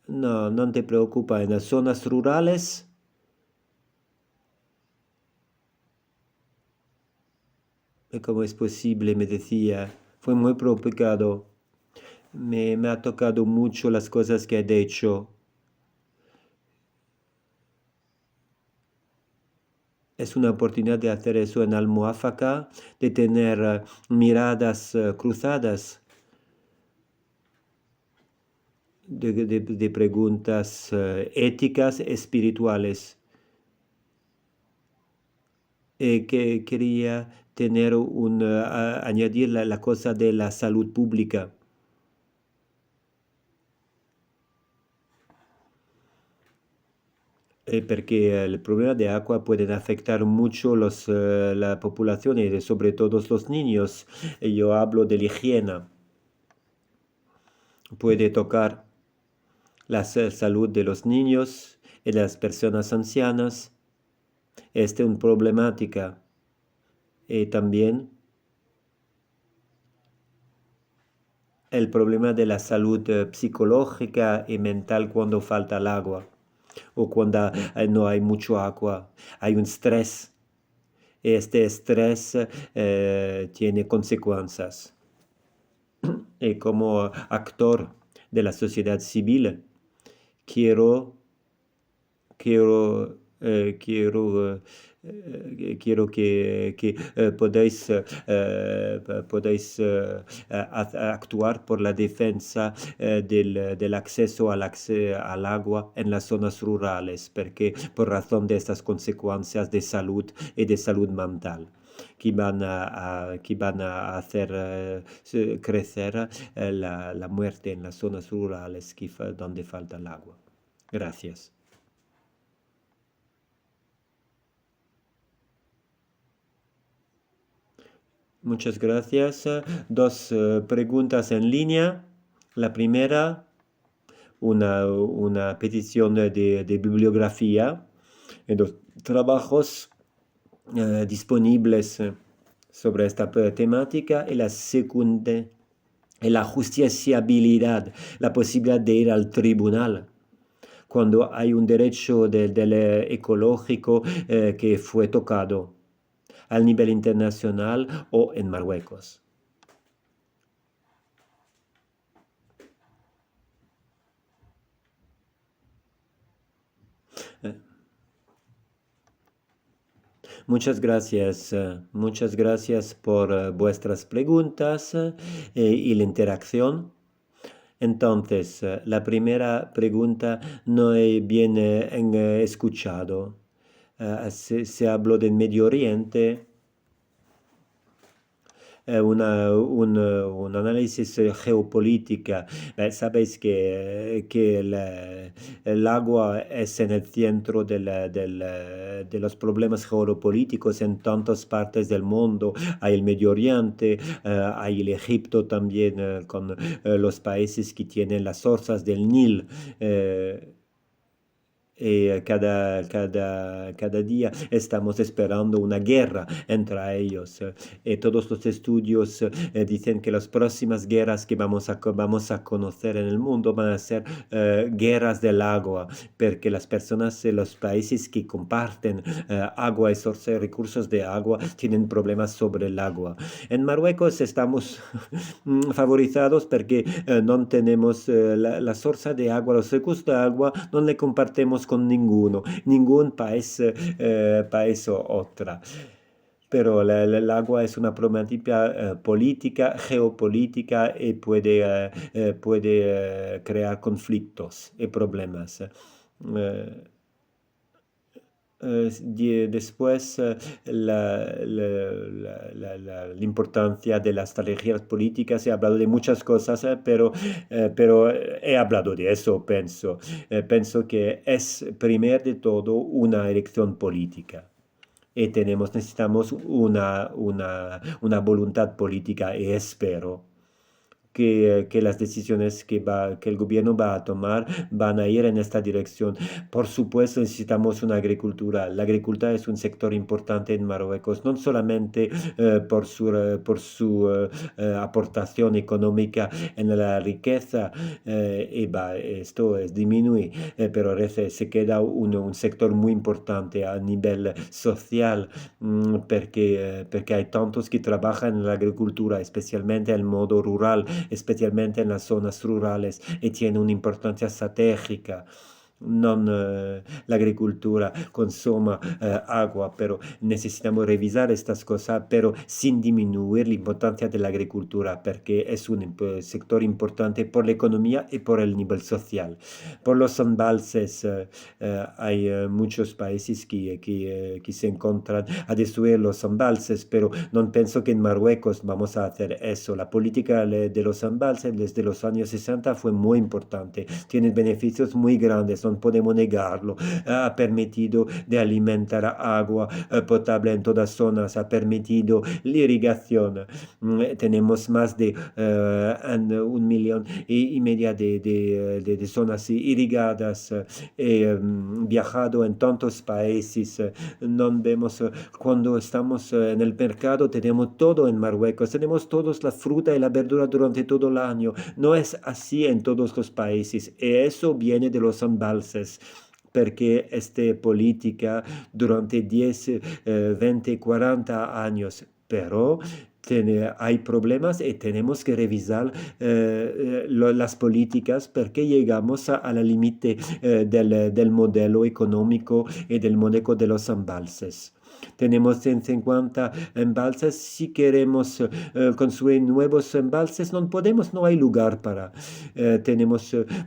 no te preocupes, en las zonas rurales ¿cómo es posible? Me decía, fue muy complicado. Me ha tocado mucho las cosas que he hecho. Es una oportunidad de hacer eso en Almoháfaca, de tener miradas cruzadas, de preguntas éticas, espirituales. Que quería tener añadir la cosa de la salud pública. Porque el problema de agua puede afectar mucho la población y sobre todo los niños. Yo hablo de la higiene. Puede tocar la salud de los niños y de las personas ancianas. Esta es una problemática. Y también el problema de la salud psicológica y mental cuando falta el agua o cuando no hay mucho agua. Hay un estrés. Este estrés tiene consecuencias. Y como actor de la sociedad civil, quiero, quiero, quiero que podáis actuar por la defensa del acceso al agua en las zonas rurales, porque por razón de estas consecuencias de salud y de salud mental que van a hacer crecer la muerte en las zonas rurales donde falta el agua. Gracias. Muchas gracias. Dos preguntas en línea. La primera, una petición de bibliografía en los trabajos disponibles sobre esta temática. Y la segunda, la justiciabilidad, la posibilidad de ir al tribunal cuando hay un derecho del ecológico que fue tocado al nivel internacional o en Marruecos. Muchas gracias por vuestras preguntas y la interacción. Entonces, la primera pregunta no he bien escuchado. Se habló del Medio Oriente. un análisis geopolítica. Sabéis que el agua es en el centro de los problemas geopolíticos en tantas partes del mundo. Hay el Medio Oriente, hay el Egipto también, con los países que tienen las sources del Nil. eh, cada día estamos esperando una guerra entre ellos. Todos los estudios dicen que las próximas guerras que vamos a conocer en el mundo van a ser guerras del agua, porque las personas de los países que comparten agua y recursos de agua tienen problemas sobre el agua. En Marruecos estamos favorizados porque no tenemos la source de agua, los recursos de agua no le compartimos con ningún país, país o otra. Pero el agua es una problemática política, geopolítica y puede crear conflictos y problemas. Eh, Después, la importancia de las estrategias políticas. He hablado de muchas cosas, pero he hablado de eso, pienso. Pienso que es, primero de todo, una elección política. Y necesitamos una voluntad política y espero que las decisiones que el gobierno va a tomar van a ir en esta dirección. Por supuesto, necesitamos una agricultura. La agricultura es un sector importante en Marruecos, no solamente por su aportación económica en la riqueza, esto es disminuye, pero se queda un sector muy importante a nivel social, porque hay tantos que trabajan en la agricultura, especialmente en el modo rural, especialmente en las zonas rurales, y tiene una importancia estratégica. Non, la agricultura consuma agua, pero necesitamos revisar estas cosas, pero sin disminuir la importancia de la agricultura, porque es un sector importante por la economía y por el nivel social. Por los embalses, hay muchos países que se encuentran a destruir los embalses, pero no pienso que en Marruecos vamos a hacer eso. La política de los embalses desde los años 60 fue muy importante, tiene beneficios muy grandes, no podemos negarlo. Ha permitido de alimentar agua potable en todas zonas, ha permitido la irrigación. Tenemos más de 1,5 millones de zonas irrigadas. He viajado en tantos países. No vemos cuando estamos en el mercado, tenemos todo en Marruecos, tenemos todos la fruta y la verdura durante todo el año. No es así en todos los países. Y eso viene de los embalses, porque esta política durante 10, 20, 40 años, pero hay problemas y tenemos que revisar las políticas porque llegamos a la límite del modelo económico y del modelo de los embalses. Tenemos 150 embalses. Si queremos construir nuevos embalses, no podemos, no hay lugar para.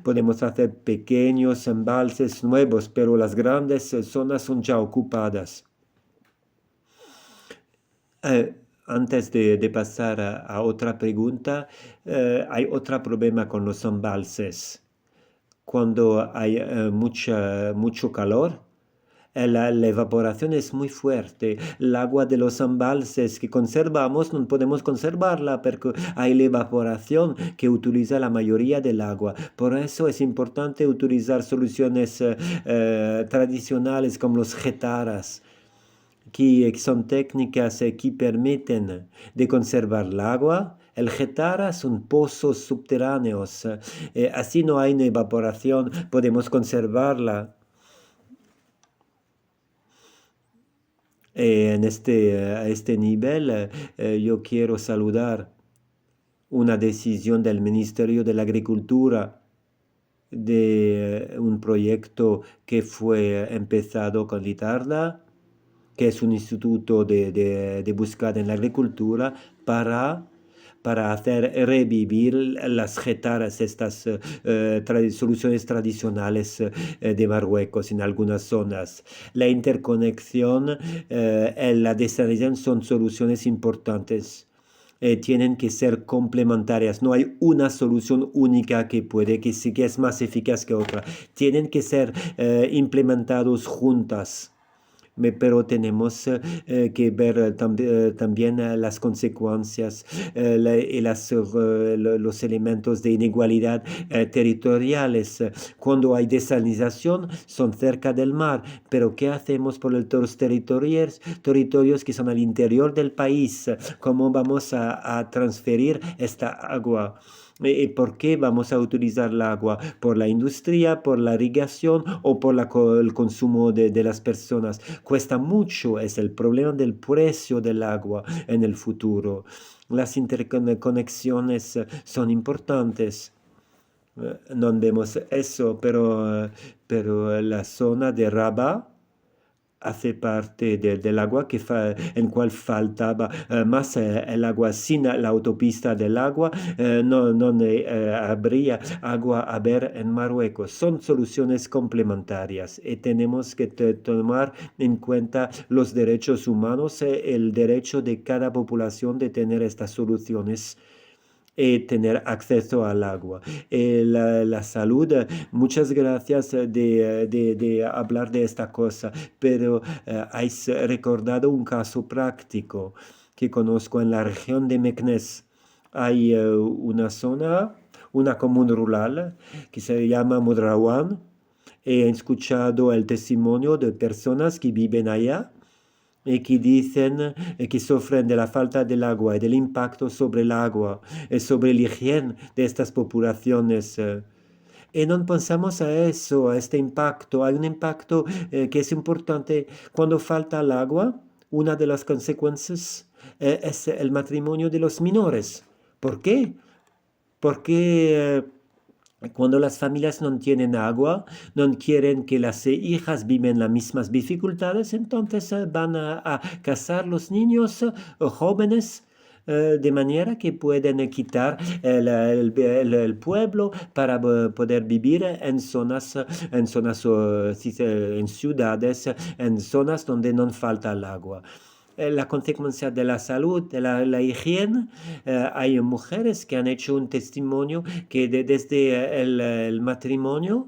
Podemos hacer pequeños embalses nuevos, pero las grandes zonas son ya ocupadas. Eh, Antes de pasar a otra pregunta, hay otro problema con los embalses. Cuando hay mucho calor, la evaporación es muy fuerte. El agua de los embalses que conservamos no podemos conservarla porque hay la evaporación que utiliza la mayoría del agua. Por eso es importante utilizar soluciones tradicionales como los jetaras, que son técnicas que permiten de conservar el agua. El jetara son pozos subterráneos. Así no hay una evaporación, podemos conservarla. A este nivel, yo quiero saludar una decisión del Ministerio de la Agricultura de un proyecto que fue empezado con Litarda, que es un instituto de búsqueda en la agricultura para hacer revivir las jetaras, estas soluciones tradicionales de Marruecos en algunas zonas. La interconexión, la desalinización son soluciones importantes. tienen que ser complementarias. No hay una solución única que puede, que sí que es más eficaz que otra. Tienen que ser implementados juntas. Pero tenemos que ver también las consecuencias y los elementos de inigualdad territoriales. Cuando hay desalinización, son cerca del mar, pero ¿qué hacemos por los territorios que son al interior del país? ¿Cómo vamos a transferir esta agua? ¿Por qué vamos a utilizar el agua? ¿Por la industria, por la irrigación o por el consumo de las personas? Cuesta mucho, es el problema del precio del agua en el futuro. Las interconexiones son importantes. No vemos eso, pero la zona de Rabat hace parte del agua en cual faltaba más el agua sin la autopista del agua, no habría agua a ver en Marruecos. Son soluciones complementarias y tenemos que tomar en cuenta los derechos humanos, el derecho de cada población de tener estas soluciones tener acceso al agua. La salud, muchas gracias de hablar de esta cosa, pero has recordado un caso práctico que conozco en la región de Meknès. Hay una zona, una comuna rural que se llama Modrawan. He escuchado el testimonio de personas que viven allá y que dicen que sufren de la falta del agua y del impacto sobre el agua, sobre la higiene de estas poblaciones. Y no pensamos a eso, a este impacto. Hay un impacto que es importante cuando falta el agua. Una de las consecuencias es el matrimonio de los menores. ¿Por qué? Porque cuando las familias no tienen agua, no quieren que las hijas viven las mismas dificultades, entonces van a casar los niños jóvenes de manera que pueden quitar el pueblo para poder vivir en ciudades, en zonas donde no falta el agua. La consecuencia de la salud, de la higiene. Hay mujeres que han hecho un testimonio que desde el matrimonio,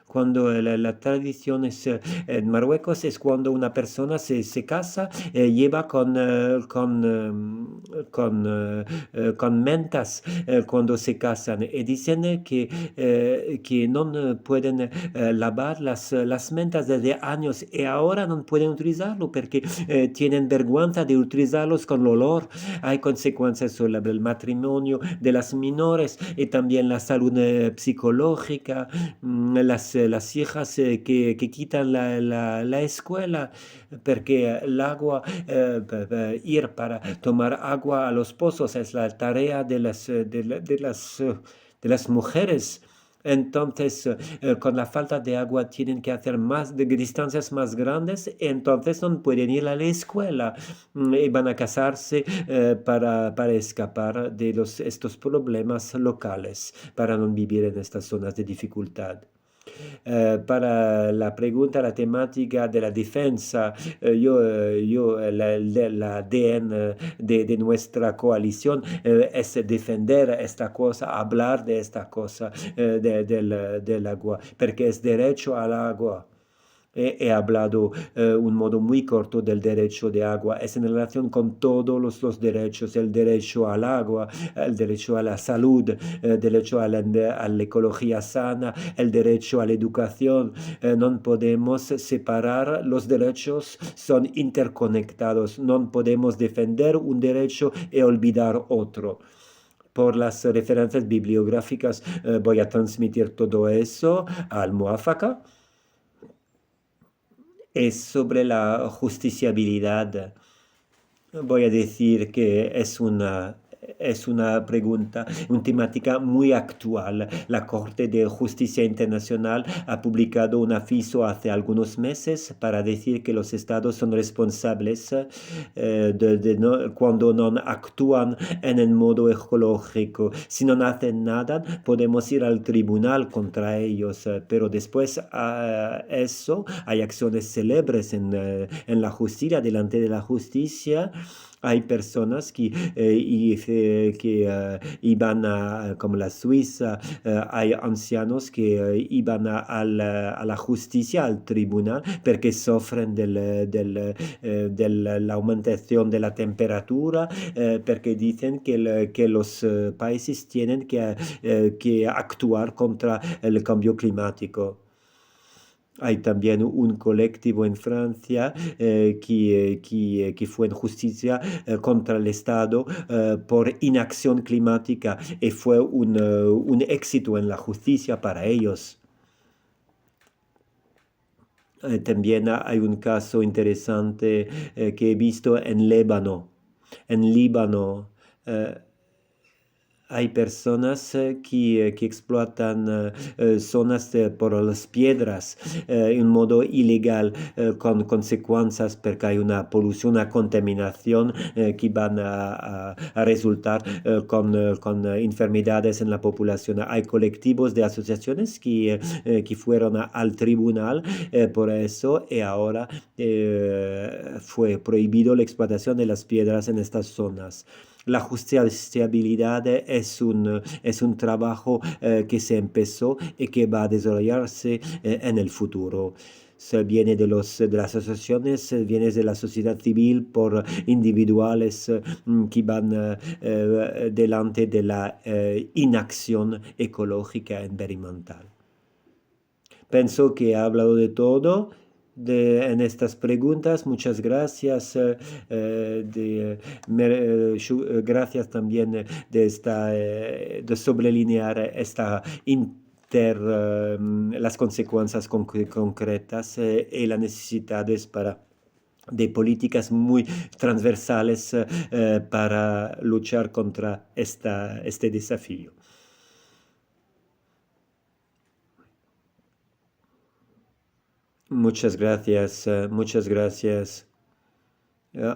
cuando la tradición es en Marruecos, es cuando una persona se casa, lleva con mentas cuando se casan. Y dicen que no pueden lavar las mentas desde años y ahora no pueden utilizarlo porque tienen vergüenza de utilizarlos con olor. Hay consecuencias sobre el matrimonio de las menores y también la salud psicológica. Las hijas que quitan la escuela porque el agua, ir para tomar agua a los pozos es la tarea de las mujeres. Entonces, con la falta de agua tienen que hacer de distancias más grandes, entonces no pueden ir a la escuela y van a casarse para escapar de estos problemas locales, para no vivir en estas zonas de dificultad. Para la pregunta, la temática de la defensa, la ADN de nuestra coalición es defender esta cosa, hablar de esta cosa del agua, porque es derecho al agua. He hablado un modo muy corto del derecho de agua. Es en relación con todos los derechos, el derecho al agua, el derecho a la salud, el derecho a la ecología sana, el derecho a la educación. No podemos separar los derechos, son interconectados. No podemos defender un derecho y olvidar otro. Por las referencias bibliográficas voy a transmitir todo eso al Muafaka. Es sobre la justiciabilidad. Voy a decir que es una pregunta, una temática muy actual. La Corte de Justicia Internacional ha publicado un aviso hace algunos meses para decir que los estados son responsables cuando no actúan en el modo ecológico. Si no hacen nada, podemos ir al tribunal contra ellos, pero después eso hay acciones célebres en la justicia, delante de la justicia. Hay personas que iban como la Suiza, hay ancianos que iban a la justicia, al tribunal, porque sufren de la aumentación de la temperatura, porque dicen que los países tienen que actuar contra el cambio climático. Hay también un colectivo en Francia que fue en justicia contra el Estado por inacción climática y fue un éxito en la justicia para ellos. También hay un caso interesante que he visto en Líbano. En Líbano hay personas que explotan zonas por las piedras en modo ilegal con consecuencias porque hay una polución, una contaminación que van a resultar con enfermedades en la población. Hay colectivos de asociaciones que fueron al tribunal por eso y ahora fue prohibido la explotación de las piedras en estas zonas. La justiciabilidad es un trabajo que se empezó y que va a desarrollarse en el futuro. Viene de las asociaciones, viene de la sociedad civil por individuales que van delante de la inacción ecológica environmental. Pienso que he hablado de todo en estas preguntas. Muchas gracias. Gracias también de sobrelinear las consecuencias concretas y las necesidades de políticas muy transversales para luchar contra este desafío. Muchas gracias, muchas gracias.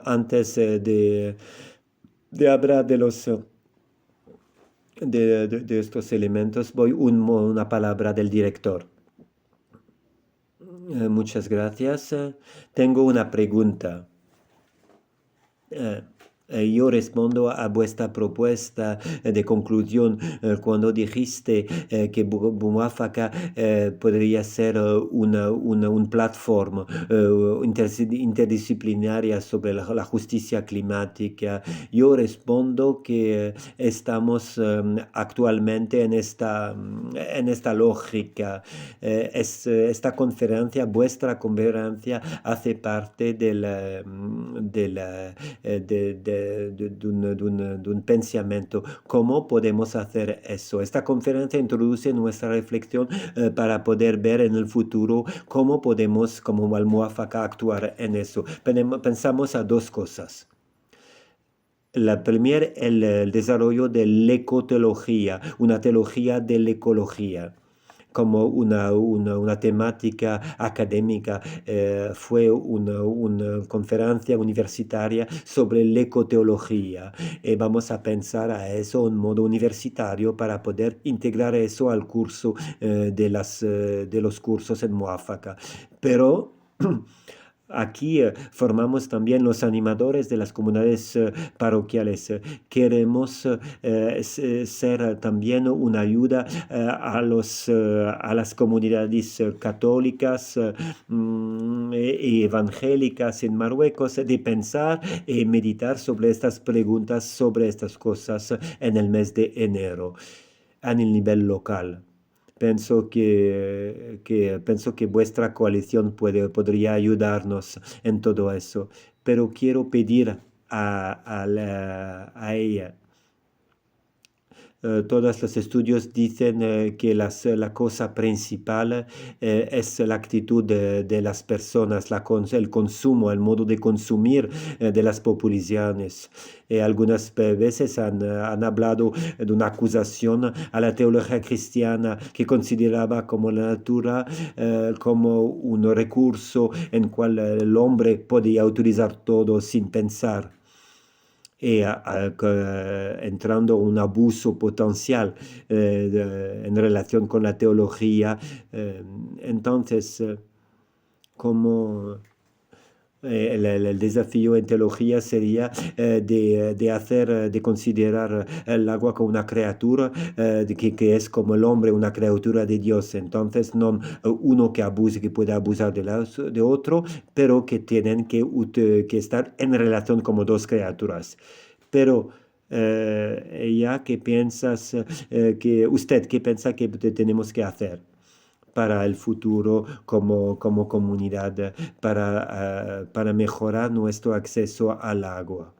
Antes de hablar de estos elementos, voy una palabra del director. Muchas gracias. Tengo una pregunta. Yo respondo a vuestra propuesta de conclusión cuando dijiste que Muafaca podría ser una plataforma interdisciplinaria sobre la justicia climática. Yo respondo que estamos actualmente en esta lógica. Esta conferencia, vuestra conferencia, hace parte de un pensamiento. ¿Cómo podemos hacer eso? Esta conferencia introduce nuestra reflexión para poder ver en el futuro cómo podemos, como Al-Muwafaqa, actuar en eso. Pensamos a dos cosas. La primera, el desarrollo de la ecoteología, una teología de la ecología como una temática académica. Fue una conferencia universitaria sobre la ecoteología. Vamos a pensar a eso en modo universitario para poder integrar eso al curso de los cursos en Muafaca. Pero aquí formamos también los animadores de las comunidades parroquiales. Queremos ser también una ayuda a las comunidades católicas y evangélicas en Marruecos de pensar y meditar sobre estas preguntas, sobre estas cosas en el mes de enero a nivel local. Pienso que vuestra coalición podría ayudarnos en todo eso, pero quiero pedir a ella. Todos los estudios dicen que la cosa principal es la actitud de las personas, el consumo, el modo de consumir de las poblaciones. Algunas veces han hablado de una acusación a la teología cristiana que consideraba como la natura como un recurso en cual el hombre podía utilizar todo sin pensar. Entrando un abuso potencial en relación con la teología. Entonces, como El desafío en teología sería de considerar el agua como una criatura que es como el hombre, una criatura de Dios. Entonces, no uno que abuse, que puede abusar de otro, pero que tienen que estar en relación como dos criaturas. Pero ya que piensas, ¿qué piensa que tenemos que hacer para el futuro como comunidad, para mejorar nuestro acceso al agua?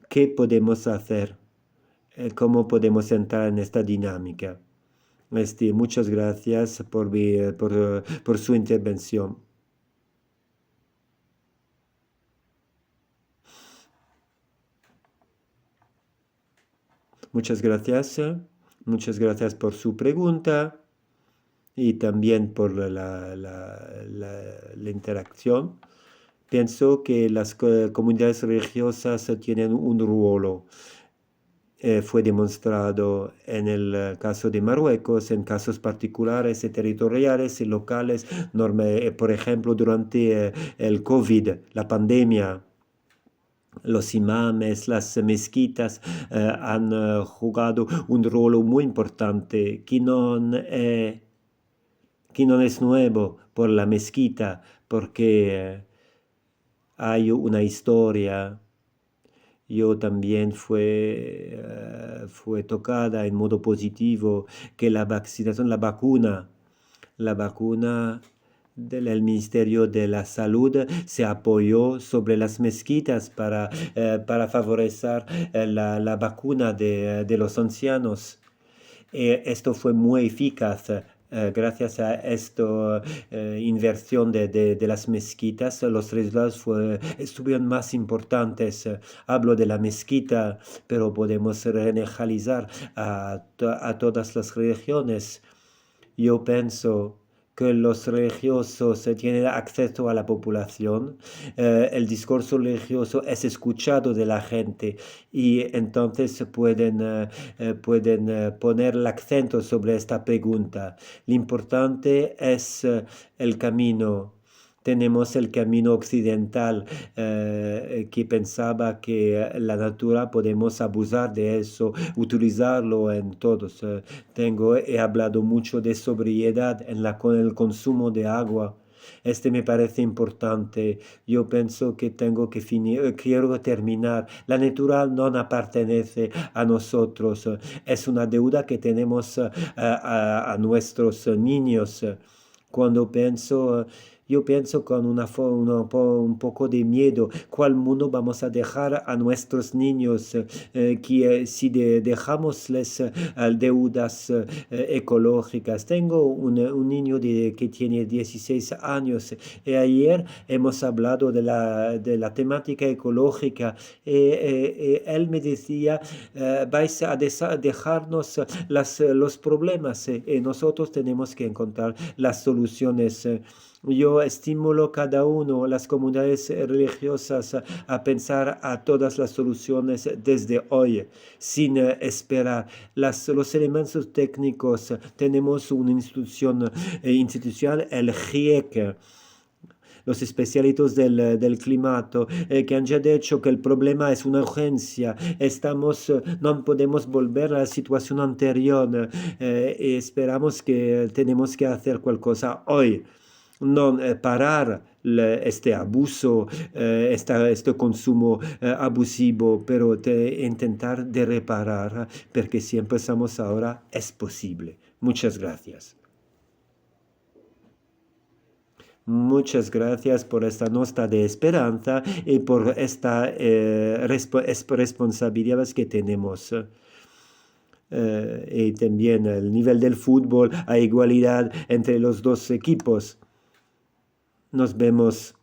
¿Qué podemos hacer? ¿Cómo podemos entrar en esta dinámica? Muchas gracias por su intervención. Muchas gracias. Muchas gracias por su pregunta y también por la interacción. Pienso que las comunidades religiosas tienen un rol. Fue demostrado en el caso de Marruecos, en casos particulares y territoriales y locales, por ejemplo, durante el COVID, la pandemia. Los imames, las mezquitas han jugado un rol muy importante que no es nuevo por la mezquita, porque hay una historia. Yo también fue tocada en modo positivo que la vaccinación, la vacuna del Ministerio de la Salud se apoyó sobre las mezquitas para favorecer la vacuna de los ancianos. Esto fue muy eficaz. Gracias a esta inversión de las mezquitas, los resultados estuvieron más importantes. Hablo de la mezquita, pero podemos generalizar a todas las religiones. Yo pienso que los religiosos tienen acceso a la población, el discurso religioso es escuchado de la gente y entonces pueden poner el acento sobre esta pregunta. Lo importante es el camino. Tenemos el camino occidental que pensaba que la natura podemos abusar de eso, utilizarlo en todos. He hablado mucho de sobriedad con el consumo de agua. Este me parece importante. Yo pienso que quiero terminar. La natura no pertenece a nosotros. Es una deuda que tenemos a nuestros niños. Cuando yo pienso con un poco de miedo, ¿cuál mundo vamos a dejar a nuestros niños que si dejámosles deudas ecológicas? Tengo un niño que tiene 16 años y ayer hemos hablado de la temática ecológica y él me decía, vais a dejarnos los problemas y nosotros tenemos que encontrar las soluciones. Yo estimulo cada uno, las comunidades religiosas, a pensar a todas las soluciones desde hoy, sin esperar. Los elementos técnicos, tenemos una institución institucional, el GIEC, los especialistas del clima, que han ya dicho que el problema es una urgencia. No podemos volver a la situación anterior y esperamos que tenemos que hacer cualquier cosa hoy. No parar este abuso, este consumo abusivo, pero intentar de reparar, porque si empezamos ahora es posible. Muchas gracias. Muchas gracias por esta nota de esperanza y por esta responsabilidad que tenemos. Y también el nivel del fútbol, a igualdad entre los dos equipos. Nos vemos.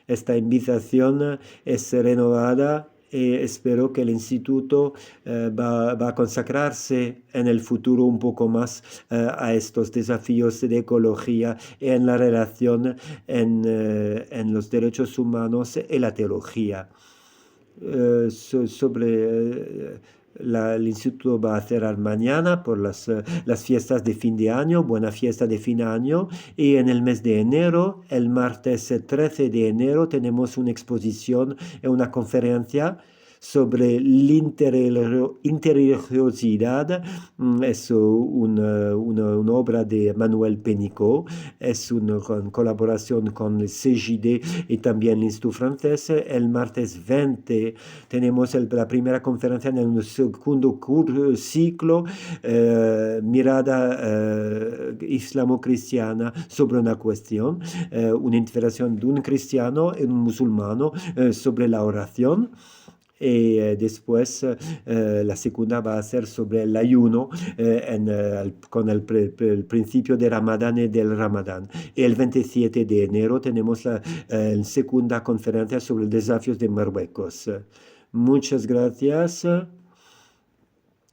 Esta invitación es renovada y espero que el instituto va a consagrarse en el futuro un poco más a estos desafíos de ecología y en la relación en los derechos humanos y la teología. Sobre el instituto va a cerrar mañana por las fiestas de fin de año, buena fiesta de fin de año. Y en el mes de enero, el martes 13 de enero, tenemos una exposición, una conferencia sobre interreligiosidad. Es una obra de Manuel Pénicaud, es una colaboración con el CJD y también el Instituto Francés. El martes 20 tenemos la primera conferencia en el segundo ciclo, mirada islamo-cristiana sobre una cuestión, una intervención de un cristiano y un musulmano sobre la oración. Y después la segunda va a ser sobre el ayuno con el principio de Ramadán y del Ramadán. Y el 27 de enero tenemos la segunda conferencia sobre los desafíos de Marruecos. Muchas gracias.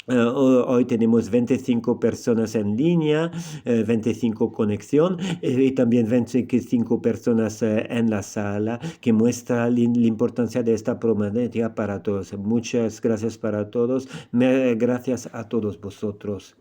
Hoy tenemos 25 personas en línea, 25 conexión y también 25 personas en la sala, que muestra la importancia de esta problemática para todos. Muchas gracias para todos. Gracias a todos vosotros.